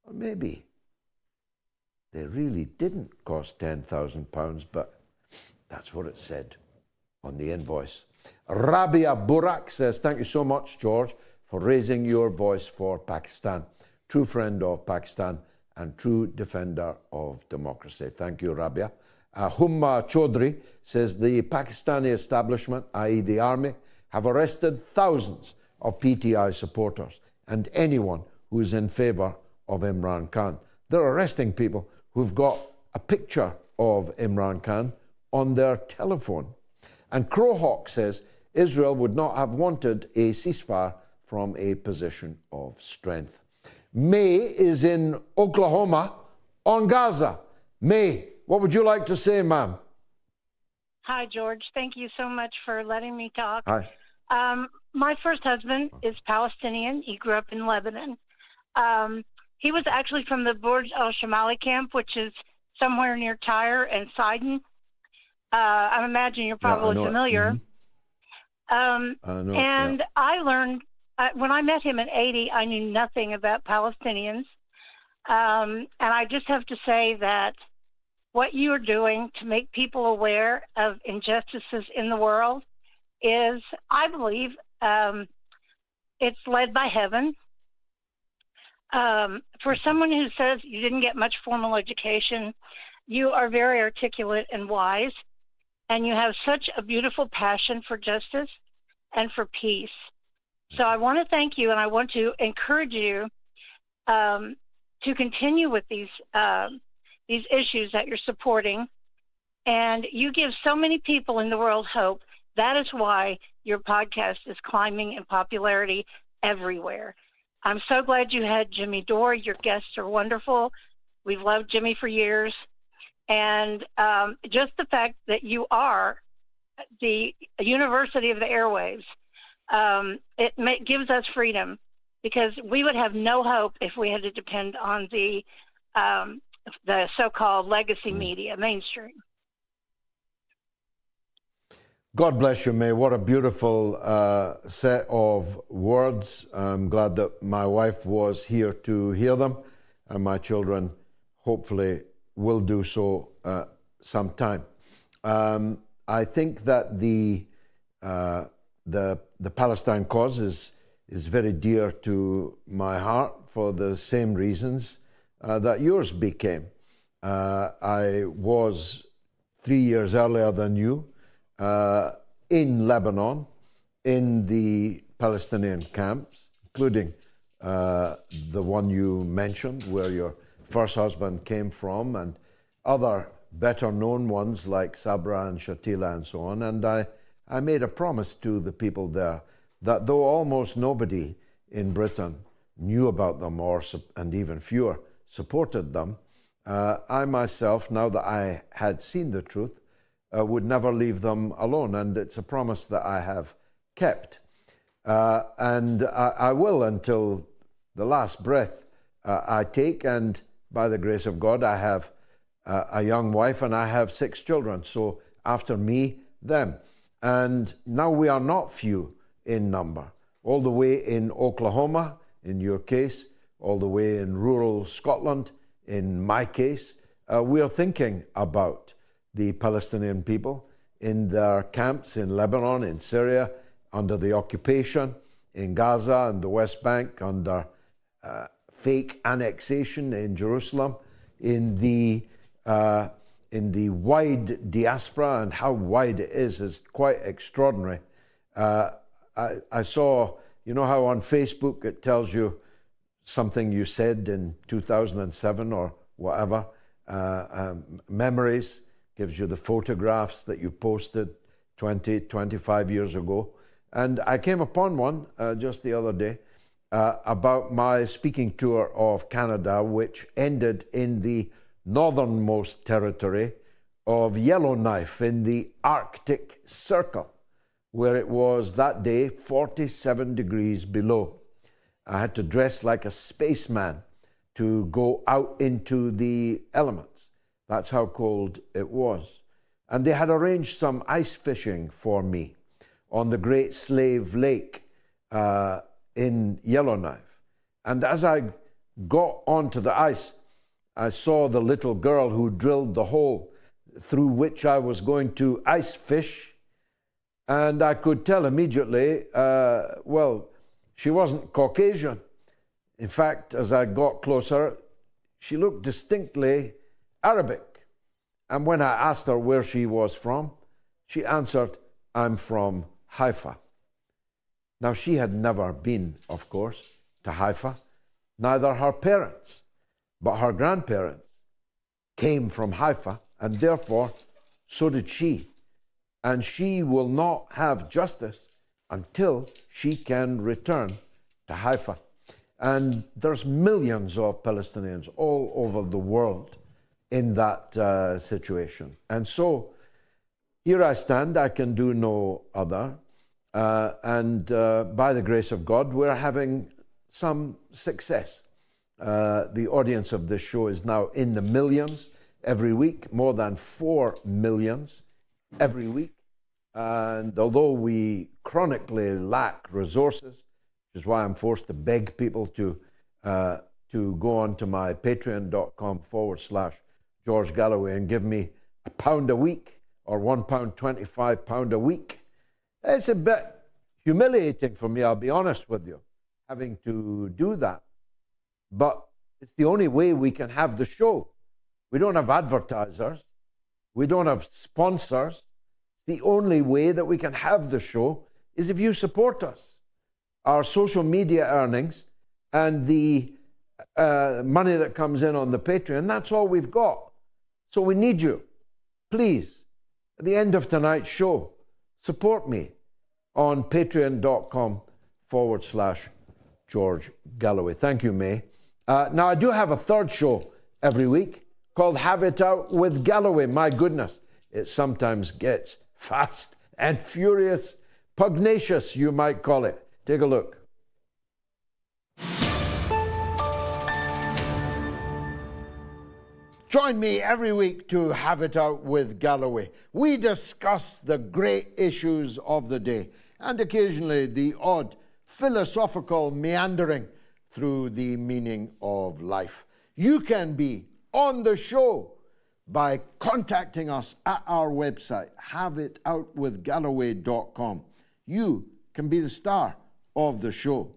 Or maybe they really didn't cost £10,000, but that's what it said on the invoice. Rabia Burak says, thank you so much, George, for raising your voice for Pakistan. True friend of Pakistan and true defender of democracy. Thank you, Rabia. Humma Chaudhry says, the Pakistani establishment, i.e. the army, have arrested thousands of PTI supporters and anyone who is in favour of Imran Khan. They're arresting people who've got a picture of Imran Khan on their telephone. And Crowhawk says, Israel would not have wanted a ceasefire from a position of strength. May is in Oklahoma on Gaza. May, what would you like to say, ma'am? Hi, George. Thank you so much for letting me talk. Hi. My first husband is Palestinian. He grew up in Lebanon. He was actually from the Burj al-Shamali camp, which is somewhere near Tyre and Sidon. I imagine you're probably familiar. And I learned, when I met him in 80, I knew nothing about Palestinians. And I just have to say that what you are doing to make people aware of injustices in the world is, I believe, it's led by heaven. For someone who says you didn't get much formal education, you are very articulate and wise, and you have such a beautiful passion for justice and for peace. So I want to thank you, and I want to encourage you to continue with these issues that you're supporting. And you give so many people in the world hope. That is why your podcast is climbing in popularity everywhere. I'm so glad you had JimmyDore. Your guests are wonderful. We've loved Jimmy for years. And just the fact that you are the University of the Airwaves, gives us freedom, because we would have no hope if we had to depend on the so-called legacy media, mainstream. God bless you, May. What a beautiful set of words. I'm glad that my wife was here to hear them, and my children hopefully will do so sometime. I think that the Palestine cause is very dear to my heart for the same reasons that yours became. I was 3 years earlier than you in Lebanon, in the Palestinian camps, including the one you mentioned, where your first husband came from, and other better known ones like Sabra and Shatila and so on. And I made a promise to the people there that though almost nobody in Britain knew about them, and even fewer supported them, I myself, now that I had seen the truth, would never leave them alone. And it's a promise that I have kept. And I will until the last breath I take. And by the grace of God, I have a young wife and I have 6 children. So after me, them. And now we are not few in number. All the way in Oklahoma, in your case, all the way in rural Scotland, in my case, we are thinking about the Palestinian people in their camps in Lebanon, in Syria, under the occupation, in Gaza and the West Bank, under fake annexation in Jerusalem, in the wide diaspora, and how wide it is quite extraordinary. I saw, you know how on Facebook it tells you something you said in 2007 or whatever, memories, gives you the photographs that you posted 20, 25 years ago. And I came upon one just the other day about my speaking tour of Canada, which ended in the northernmost territory of Yellowknife in the Arctic Circle, where it was that day 47 degrees below. I had to dress like a spaceman to go out into the elements. That's how cold it was. And they had arranged some ice fishing for me on the Great Slave Lake in Yellowknife. And as I got onto the ice, I saw the little girl who drilled the hole through which I was going to ice fish. And I could tell immediately, well, she wasn't Caucasian. In fact, as I got closer, she looked distinctly Arabic. And when I asked her where she was from, she answered, "I'm from Haifa." Now, she had never been, of course, to Haifa, neither her parents, but her grandparents came from Haifa, and therefore, so did she. And she will not have justice until she can return to Haifa. And there's millions of Palestinians all over the world in that situation. And so here I stand, I can do no other. And by the grace of God, we're having some success. The audience of this show is now in the millions every week, more than 4 million every week. And although we chronically lack resources, which is why I'm forced to beg people to go on to my patreon.com/George Galloway and give me £1 a week or £1.25 a week. It's a bit humiliating for me, I'll be honest with you, having to do that. But it's the only way we can have the show. We don't have advertisers. We don't have sponsors. The only way that we can have the show is if you support us. Our social media earnings and the money that comes in on the Patreon, that's all we've got. So we need you. Please, at the end of tonight's show, support me on patreon.com/George Galloway. Thank you, May. Now, I do have a third show every week called Have It Out with Galloway. My goodness, it sometimes gets fast and furious, pugnacious, you might call it. Take a look. Join me every week to Have It Out with Galloway. We discuss the great issues of the day and occasionally the odd philosophical meandering through the meaning of life. You can be on the show by contacting us at our website, haveitoutwithgalloway.com. You can be the star of the show.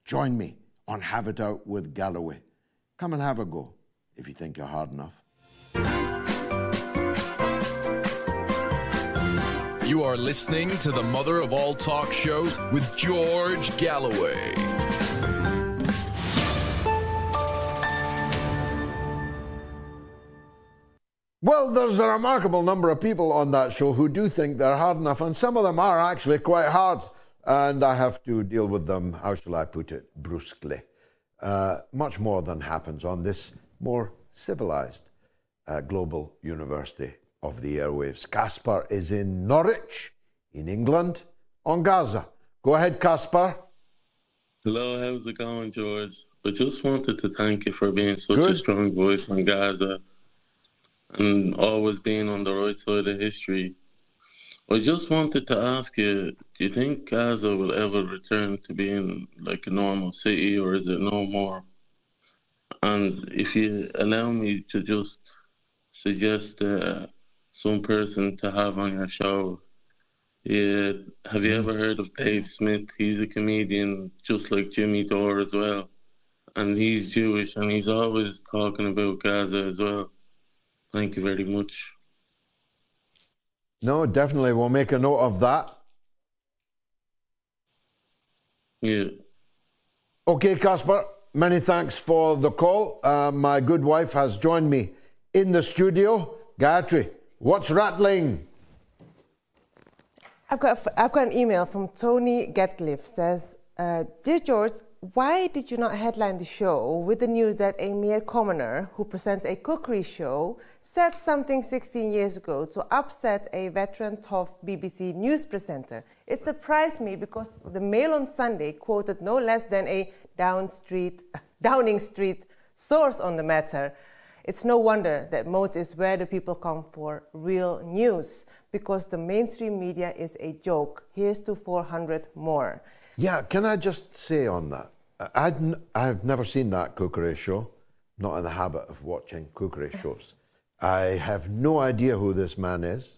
Join me on Have It Out with Galloway. Come and have a go if you think you're hard enough. You are listening to the mother of all talk shows with George Galloway. Well, there's a remarkable number of people on that show who do think they're hard enough, and some of them are actually quite hard, and I have to deal with them, how shall I put it, brusquely. Much more than happens on this more civilized global university of the airwaves. Caspar is in Norwich, in England, on Gaza. Go ahead, Caspar. Hello, how's it going, George? I just wanted to thank you for being such a strong voice on Gaza and always being on the right side of history. I just wanted to ask you, do you think Gaza will ever return to being like a normal city, or is it no more? And if you allow me to just suggest some person to have on your show, have you ever heard of Dave Smith? He's a comedian just like JimmyDore as well. And he's Jewish and he's always talking about Gaza as well. Thank you very much. No, definitely. We'll make a note of that. Yeah. Okay, Caspar. Many thanks for the call. My good wife has joined me in the studio. Gayatri, what's rattling? I've got an email from Tony Gatliff. Says, Dear George, why did you not headline the show with the news that a mere commoner who presents a cookery show said something 16 years ago to upset a veteran tough BBC news presenter? It surprised me because the Mail on Sunday quoted no less than a Downing Street source on the matter. It's no wonder that MOATS is where the people come for real news, because the mainstream media is a joke. Here's to 400 more. Yeah, can I just say on that? I've never seen that cookery show. Not in the habit of watching cookery shows. I have no idea who this man is.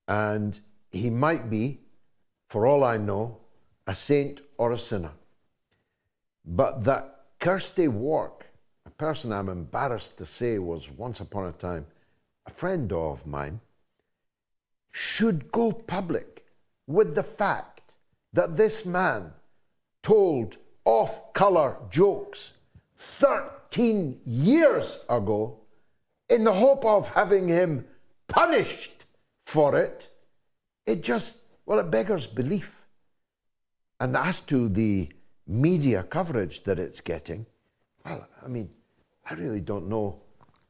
And he might be, for all I know, a saint or a sinner. But that Kirsty Wark, a person I'm embarrassed to say was once upon a time a friend of mine, should go public with the fact that this man told off-colour jokes 13 years ago in the hope of having him punished for it. It beggars belief. And as to the media coverage that it's getting, well, I mean, I really don't know.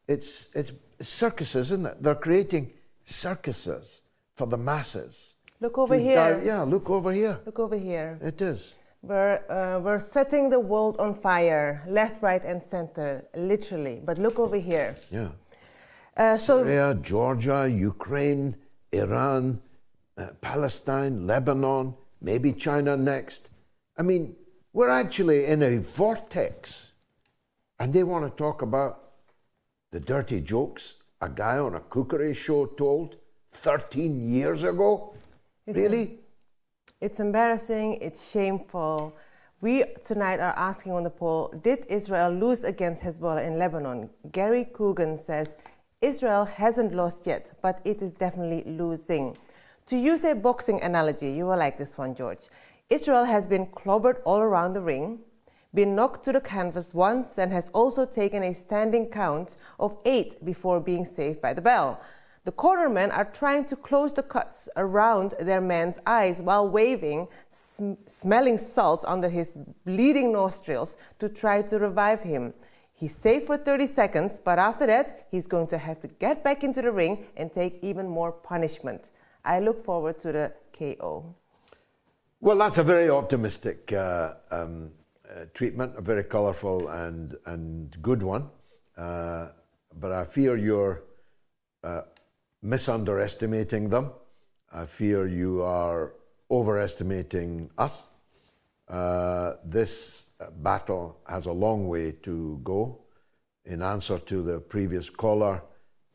It's circuses, isn't it? They're creating circuses for the masses. Look over here. Look over here. Look over here. It is. We're setting the world on fire, left, right, and center, literally. But look over here. Yeah. Syria, Georgia, Ukraine, Iran, Palestine, Lebanon. maybe China next. I mean, we're actually in a vortex. And they want to talk about the dirty jokes a guy on a cookery show told 13 years ago? Really? It's embarrassing, it's shameful. We tonight are asking on the poll, did Israel lose against Hezbollah in Lebanon? Gary Coogan says, Israel hasn't lost yet, but it is definitely losing. To use a boxing analogy, you will like this one, George. Israel has been clobbered all around the ring, been knocked to the canvas once, and has also taken a standing count of 8 before being saved by the bell. The cornermen are trying to close the cuts around their man's eyes while waving, smelling salt under his bleeding nostrils to try to revive him. He's safe for 30 seconds, but after that, he's going to have to get back into the ring and take even more punishment. I look forward to the KO. Well, that's a very optimistic treatment, a very colourful and good one. But I fear you're misunderestimating them. I fear you are overestimating us. This battle has a long way to go. In answer to the previous caller,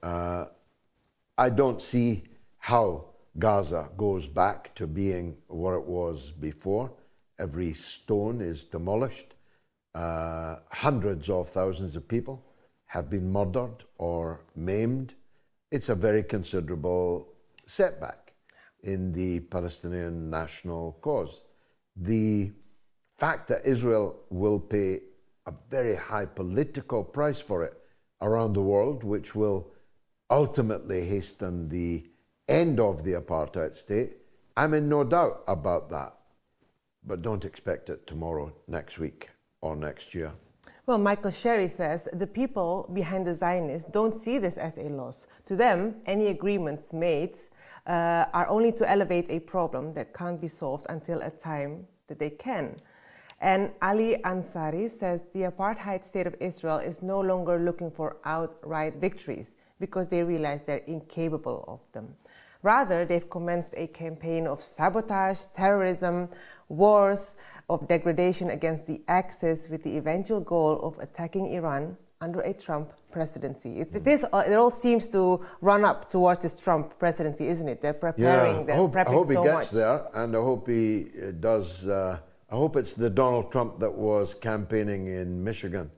I don't see how Gaza goes back to being what it was before. Every stone is demolished. Hundreds of thousands of people have been murdered or maimed. It's a very considerable setback in the Palestinian national cause. The fact that Israel will pay a very high political price for it around the world, which will ultimately hasten the end of the apartheid state, I'm in no doubt about that. But don't expect it tomorrow, next week, or next year. Well, Michael Sherry says the people behind the Zionists don't see this as a loss. To them, any agreements made are only to elevate a problem that can't be solved until a time that they can. And Ali Ansari says the apartheid state of Israel is no longer looking for outright victories because they realize they're incapable of them. Rather, they've commenced a campaign of sabotage, terrorism, wars, of degradation against the Axis with the eventual goal of attacking Iran under a Trump presidency. It all seems to run up towards this Trump presidency, isn't it? They're preparing, I hope so he much. gets there, and I hope he does. I hope it's the Donald Trump that was campaigning in Michigan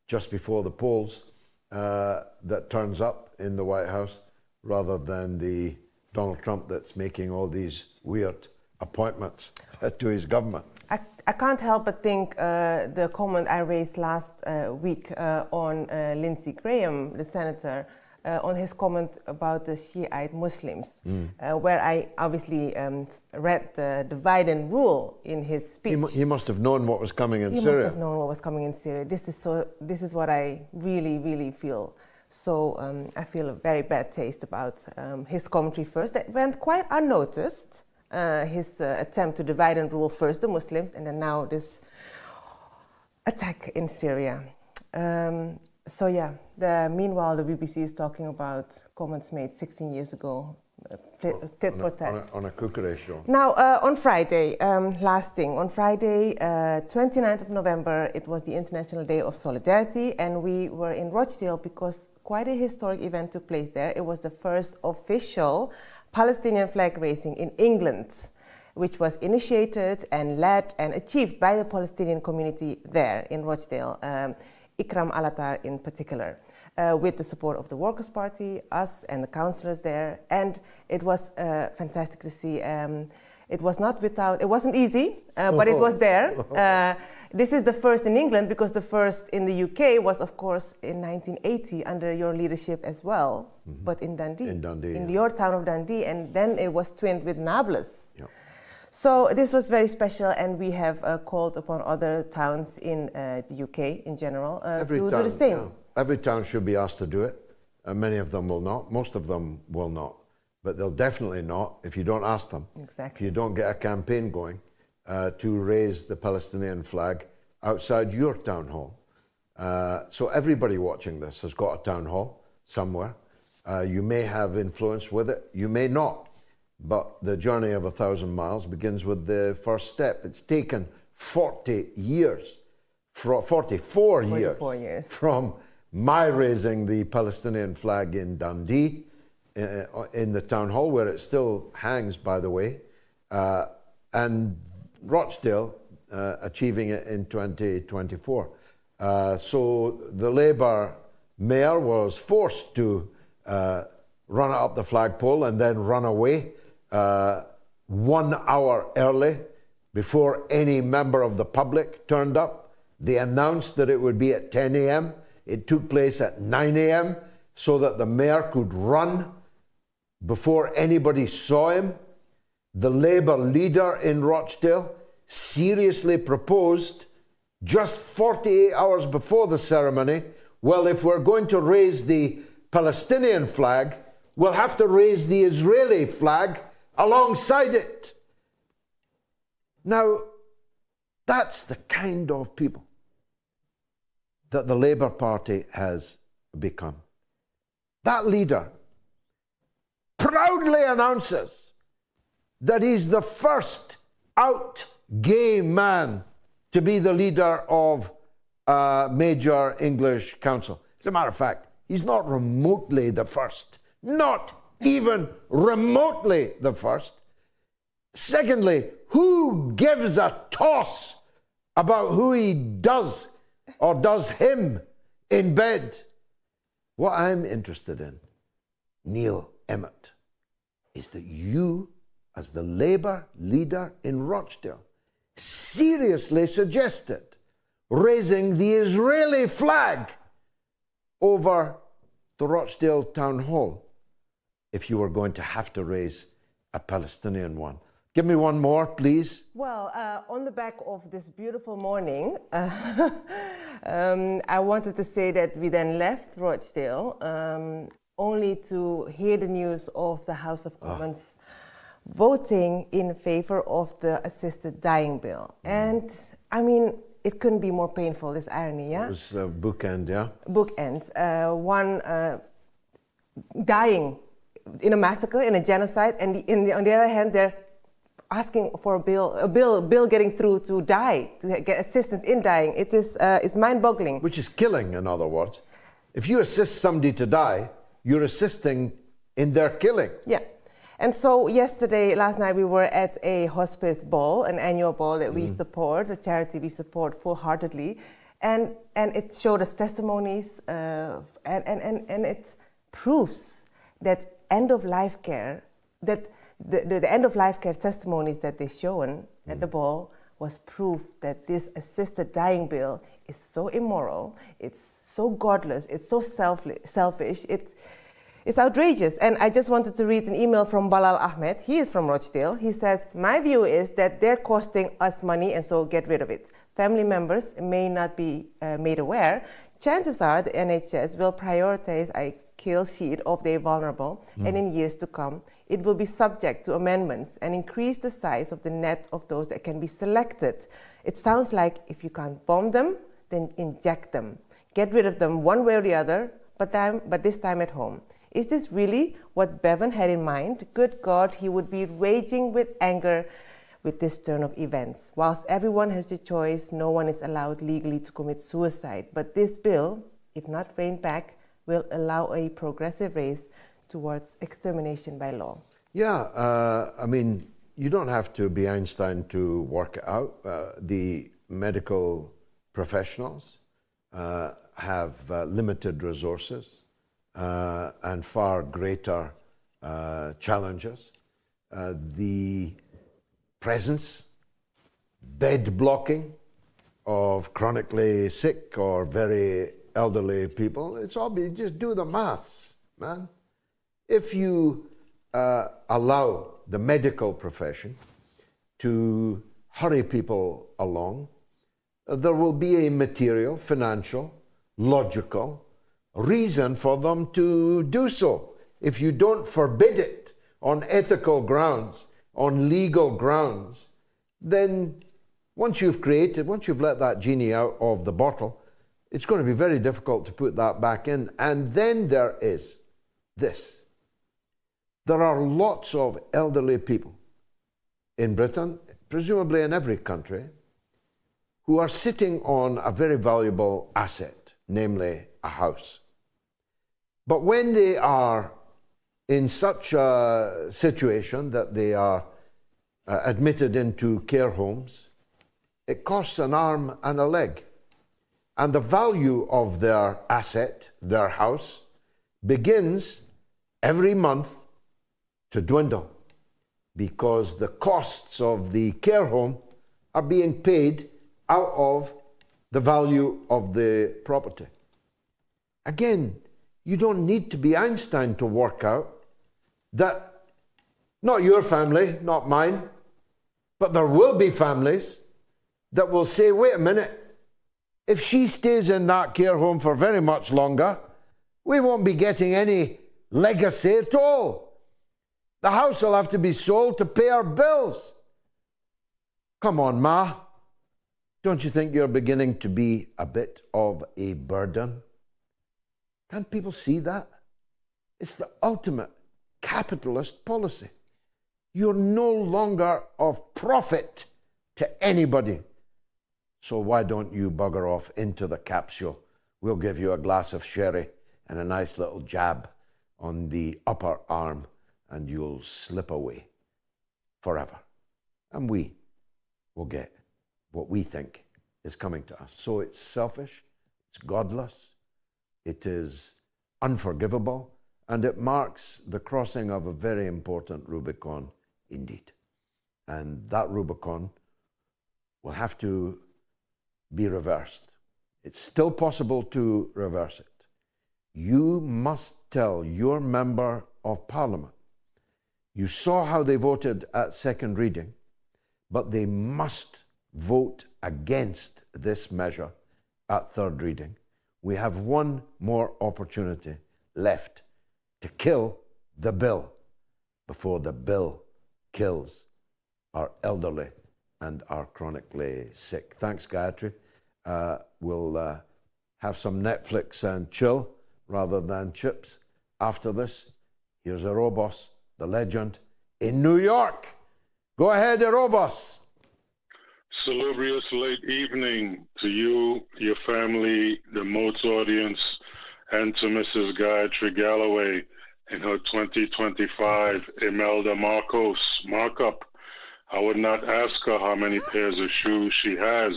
just before the polls that turns up in the White House, rather than the Donald Trump that's making all these weird appointments to his government. I can't help but think the comment I raised last week on Lindsey Graham, the senator, on his comment about the Shiite Muslims, where I obviously read the divide and rule in his speech. He must have known what was coming in Syria. He must have known what was coming in Syria. This is what I really, really feel. So I feel a very bad taste about his commentary first. That went quite unnoticed. His attempt to divide and rule first the Muslims, and then now this attack in Syria. So yeah, meanwhile the BBC is talking about comments made 16 years ago, tit for tat. On a cookery show. Now, on Friday, last thing, on Friday, 29th of November, it was the International Day of Solidarity, and we were in Rochdale because quite a historic event took place there. It was the first official Palestinian flag raising in England, which was initiated and led and achieved by the Palestinian community there in Rochdale, Ikram Alatar in particular, with the support of the Workers' Party, us and the councillors there, and it was fantastic to see. It wasn't easy, but it was there. This is the first in England because the first in the UK was, of course, in 1980 under your leadership as well, but in Dundee. In your town of Dundee, and then it was twinned with Nablus. Yeah. So this was very special, and we have called upon other towns in the UK in general to do the same. Yeah. Every town should be asked to do it. Many of them will not. Most of them will not. But they'll definitely not if you don't ask them. Exactly. If you don't get a campaign going to raise the Palestinian flag outside your town hall. So everybody watching this has got a town hall somewhere. You may have influence with it. You may not. but the journey of 1,000 miles begins with the first step. It's taken 44 years from my raising the Palestinian flag in Dundee, in the town hall, where it still hangs, by the way, and Rochdale achieving it in 2024. So the Labour mayor was forced to run up the flagpole and then run away 1 hour early before any member of the public turned up. They announced that it would be at 10 a.m. It took place at 9 a.m. so that the mayor could run before anybody saw him. The Labour leader in Rochdale seriously proposed just 48 hours before the ceremony, well, if we're going to raise the Palestinian flag, we'll have to raise the Israeli flag alongside it. Now, that's the kind of people that the Labour Party has become. That leader proudly announces that he's the first out gay man to be the leader of a major English council. As a matter of fact, he's not remotely the first. Not even remotely the first. Secondly, who gives a toss about who he does or does him in bed? What I'm interested in, Neil Emmett, is that you, as the Labour leader in Rochdale, seriously suggested raising the Israeli flag over the Rochdale Town Hall if you were going to have to raise a Palestinian one. Give me one more, please. Well, on the back of this beautiful morning, I wanted to say that we then left Rochdale only to hear the news of the House of Commons voting in favor of the assisted dying bill. And, I mean, it couldn't be more painful, this irony, yeah? It was a bookend, yeah? Bookends. One dying in a massacre, in a genocide, and on the other hand, they're asking for a bill getting through to die, to get assistance in dying. It is it's mind-boggling. Which is killing, in other words. If you assist somebody to die, you're assisting in their killing. Yeah. And so last night, we were at a hospice ball, an annual ball that we support, a charity we support full-heartedly. And it showed us testimonies, and it proves that end-of-life care, that the end-of-life care testimonies that they shown at the ball was proof that this assisted dying bill is so immoral, it's so godless, it's so selfish, it's outrageous. And I just wanted to read an email from Balal Ahmed. He is from Rochdale. He says, my view is that they're costing us money and so get rid of it. Family members may not be made aware. Chances are the NHS will prioritize a kill sheet of the vulnerable, and in years to come, it will be subject to amendments and increase the size of the net of those that can be selected. It sounds like if you can't bomb them, then inject them. Get rid of them one way or the other, but this time at home. Is this really what Bevan had in mind? Good God, he would be raging with anger with this turn of events. Whilst everyone has the choice, no one is allowed legally to commit suicide. But this bill, if not reined back, will allow a progressive race towards extermination by law. Yeah, I mean, you don't have to be Einstein to work it out. The medical professionals have limited resources and far greater challenges. The presence, bed blocking of chronically sick or very elderly people, it's obvious, just do the maths, man. If you allow the medical profession to hurry people along, there will be a material, financial, logical reason for them to do so. If you don't forbid it on ethical grounds, on legal grounds, then once you've let that genie out of the bottle, it's going to be very difficult to put that back in. And then there is this. There are lots of elderly people in Britain, presumably in every country, who are sitting on a very valuable asset, namely a house. But when they are in such a situation that they are admitted into care homes, it costs an arm and a leg. And the value of their asset, their house, begins every month to dwindle because the costs of the care home are being paid out of the value of the property. Again, you don't need to be Einstein to work out that not your family, not mine, but there will be families that will say, wait a minute, if she stays in that care home for very much longer, we won't be getting any legacy at all. The house will have to be sold to pay our bills. Come on, Ma. Don't you think you're beginning to be a bit of a burden? Can't people see that? It's the ultimate capitalist policy. You're no longer of profit to anybody. So why don't you bugger off into the capsule? We'll give you a glass of sherry and a nice little jab on the upper arm, and you'll slip away forever. And we will get what we think is coming to us. So it's selfish, it's godless, it is unforgivable, and it marks the crossing of a very important Rubicon indeed. And that Rubicon will have to be reversed. It's still possible to reverse it. You must tell your member of parliament. You saw how they voted at second reading, but they must vote against this measure at third reading. We have one more opportunity left to kill the bill before the bill kills our elderly and are chronically sick. Thanks, Gayatri. We'll have some Netflix and chill rather than chips. After this, here's Erebos, the legend, in New York. Go ahead, Erebos. Salubrious late evening to you, your family, the MOATS audience, and to Mrs. Gayatri Galloway in her 2025 Imelda Marcos markup. I would not ask her how many pairs of shoes she has.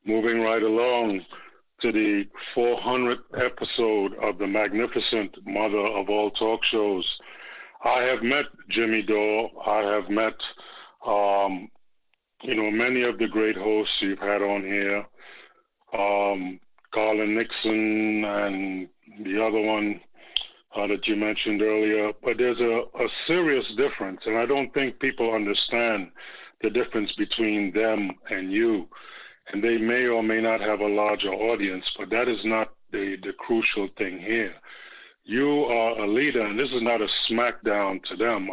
Moving right along to the 400th episode of the magnificent mother of all talk shows. I have met JimmyDore. I have met, many of the great hosts you've had on here. Garland Nixon and the other one that you mentioned earlier. But there's a serious difference, and I don't think people understand the difference between them and you. And they may or may not have a larger audience, but that is not the crucial thing here. You are a leader, and this is not a smackdown to them.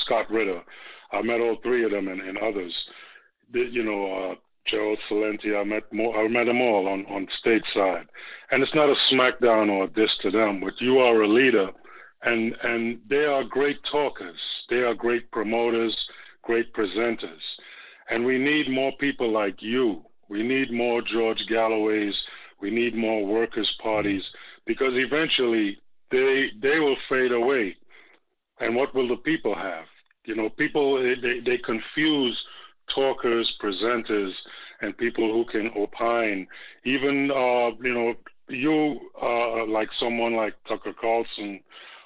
Scott Ritter, I met all three of them and others. Gerald Salenti, I met them all on stateside. And it's not a smackdown or a diss to them, but you are a leader, and they are great talkers. They are great promoters, great presenters. And we need more people like you. We need more George Galloways. We need more workers' parties, because eventually they will fade away. And what will the people have? People, they confuse talkers, presenters, and people who can opine. Even, like someone like Tucker Carlson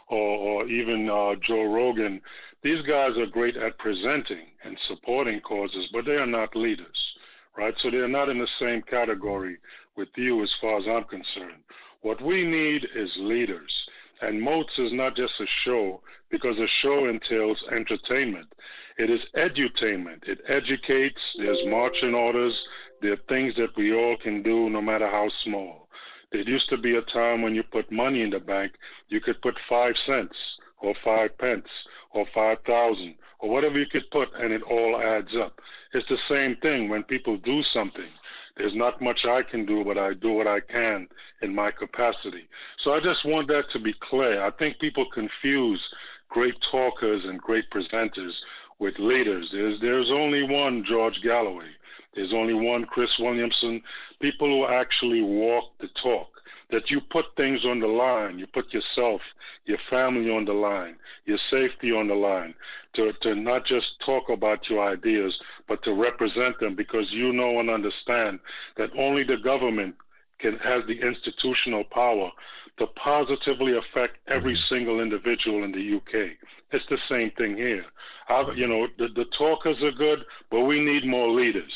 or even Joe Rogan, these guys are great at presenting and supporting causes, but they are not leaders, right? So they're not in the same category with you as far as I'm concerned. What we need is leaders. And MOATS is not just a show, because a show entails entertainment. It is edutainment. It educates. There's marching orders. There are things that we all can do, no matter how small. There used to be a time when you put money in the bank, you could put 5 cents or 5 pence or 5,000 or whatever you could put, and it all adds up. It's the same thing when people do something. There's not much I can do, but I do what I can in my capacity. So I just want that to be clear. I think people confuse great talkers and great presenters with leaders. There's only one George Galloway. There's only one Chris Williamson. People who actually walk the talk, that you put things on the line. You put yourself, your family on the line, your safety on the line, to not just talk about your ideas, but to represent them, because you know and understand that only the government has the institutional power to positively affect every single individual in the UK. It's the same thing here. The talkers are good, but we need more leaders.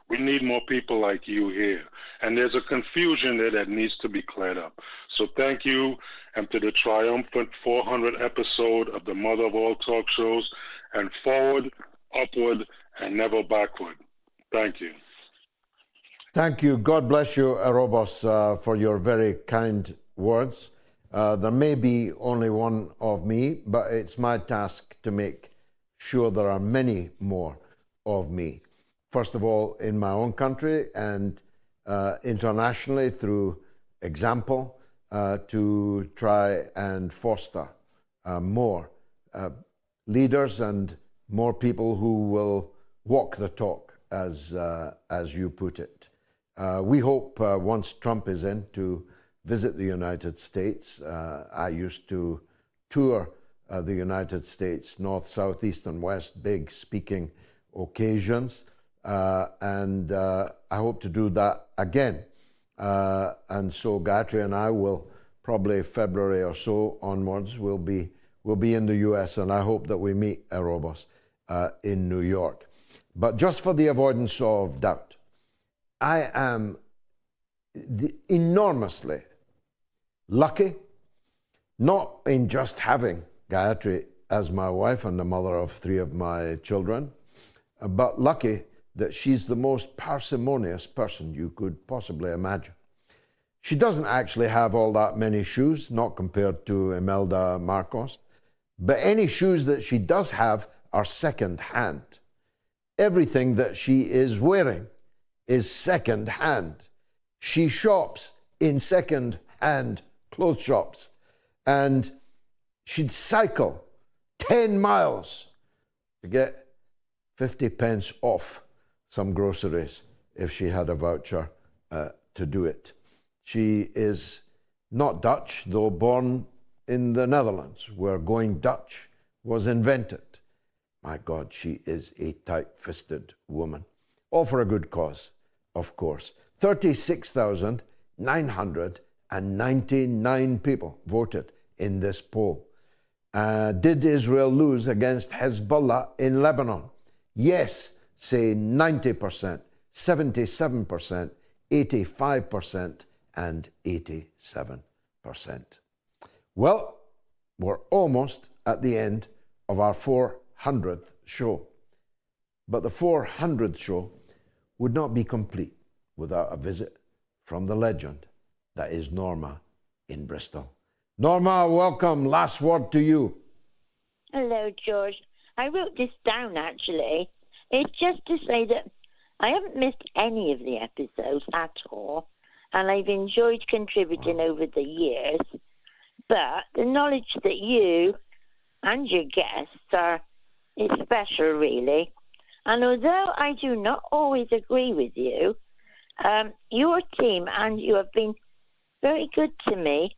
We need more people like you here. And there's a confusion there that needs to be cleared up. So thank you, and to the triumphant 400 episode of the Mother of All Talk Shows, and forward, upward, and never backward. Thank you. Thank you. God bless you, Arobos, for your very kind words. There may be only one of me, but it's my task to make sure there are many more of me. First of all, in my own country and internationally through example, to try and foster more leaders and more people who will walk the talk, as you put it. We hope once Trump is in to visit the United States. I used to tour the United States, north, south, east, and west, big speaking occasions. And I hope to do that again. And so Gayatri and I will probably February or so onwards, we'll be in the US, and I hope that we meet Arobos in New York. But just for the avoidance of doubt, I am enormously lucky, not in just having Gayatri as my wife and the mother of 3 of my children, but lucky that she's the most parsimonious person you could possibly imagine. She doesn't actually have all that many shoes, not compared to Imelda Marcos, but any shoes that she does have are second hand. Everything that she is wearing is second hand. She shops in second hand clothes shops, and she'd cycle 10 miles to get 50 pence off some groceries if she had a voucher to do it. She is not Dutch, though born in the Netherlands, where going Dutch was invented. My God, she is a tight-fisted woman. All for a good cause, of course. 36,999 people voted in this poll. Did Israel lose against Hezbollah in Lebanon? Yes, say 90%, 77%, 85%, and 87%. Well, we're almost at the end of our 400th show. But the 400th show would not be complete without a visit from the legend that is Norma in Bristol. Norma, welcome. Last word to you. Hello, George. I wrote this down, actually. It's just to say that I haven't missed any of the episodes at all, and I've enjoyed contributing over the years. But the knowledge that you and your guests are is special, really. And although I do not always agree with you, your team and you have been very good to me.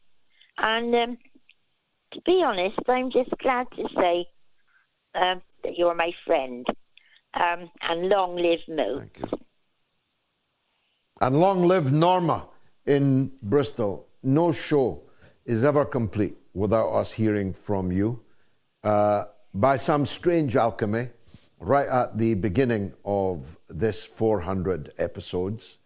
And to be honest, I'm just glad to say that you're my friend. And long live Mo. Thank you. And long live Norma in Bristol. No show is ever complete without us hearing from you. By some strange alchemy, right at the beginning of this 400 episodes,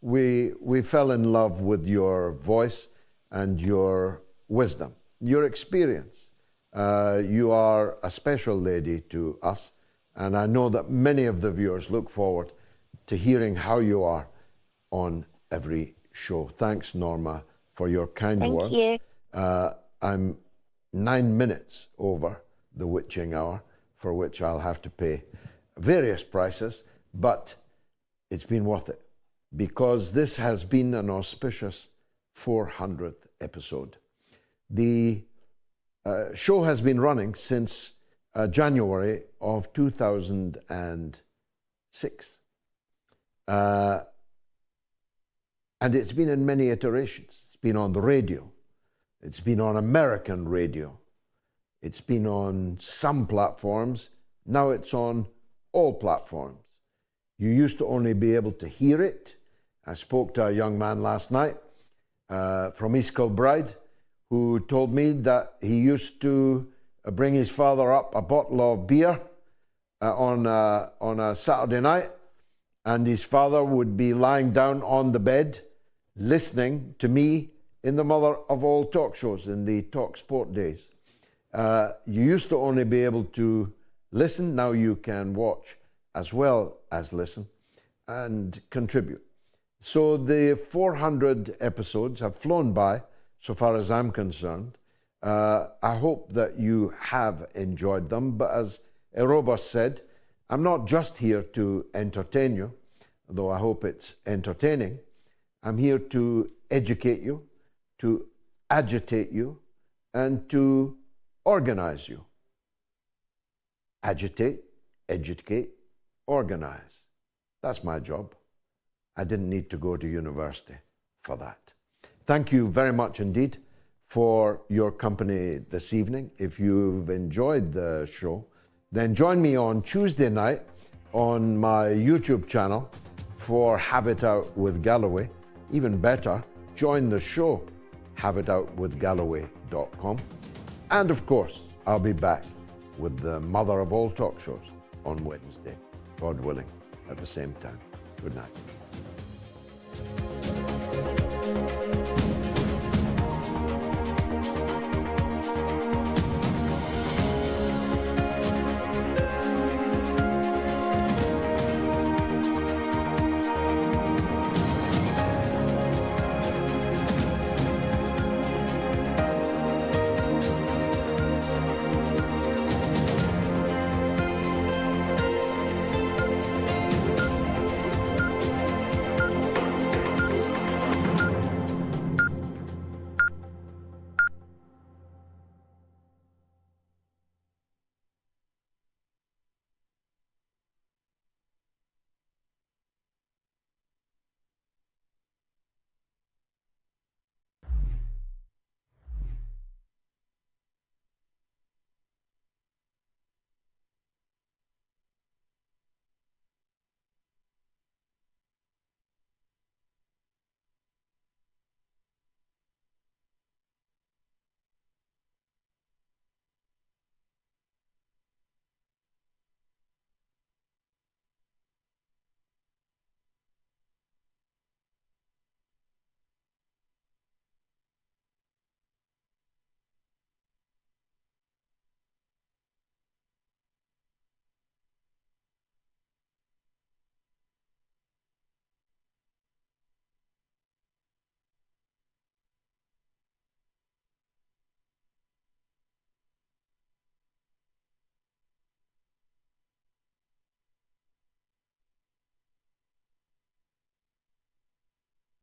we fell in love with your voice and your wisdom, your experience. You are a special lady to us, and I know that many of the viewers look forward to hearing how you are on every show. Thanks, Norma, for your kind words. Thank you. I'm 9 minutes over the witching hour, for which I'll have to pay various prices, but it's been worth it, because this has been an auspicious 400th episode. The show has been running since January of 2006. And it's been in many iterations. It's been on the radio. It's been on American radio. It's been on some platforms. Now it's on all platforms. You used to only be able to hear it. I spoke to a young man last night from East Kilbride who told me that he used to bring his father up a bottle of beer on a Saturday night, and his father would be lying down on the bed listening to me in the mother of all talk shows in the Talk Sport days. You used to only be able to listen. Now you can watch as well as listen and contribute. So the 400 episodes have flown by, so far as I'm concerned. I hope that you have enjoyed them, but as Erobos said, I'm not just here to entertain you, although I hope it's entertaining. I'm here to educate you, to agitate you, and to organize you. Agitate, educate, organize. That's my job. I didn't need to go to university for that. Thank you very much indeed for your company this evening. If you've enjoyed the show, then join me on Tuesday night on my YouTube channel for Have It Out with Galloway. Even better, join the show, haveitoutwithgalloway.com. And of course, I'll be back with the mother of all talk shows on Wednesday, God willing, at the same time. Good night.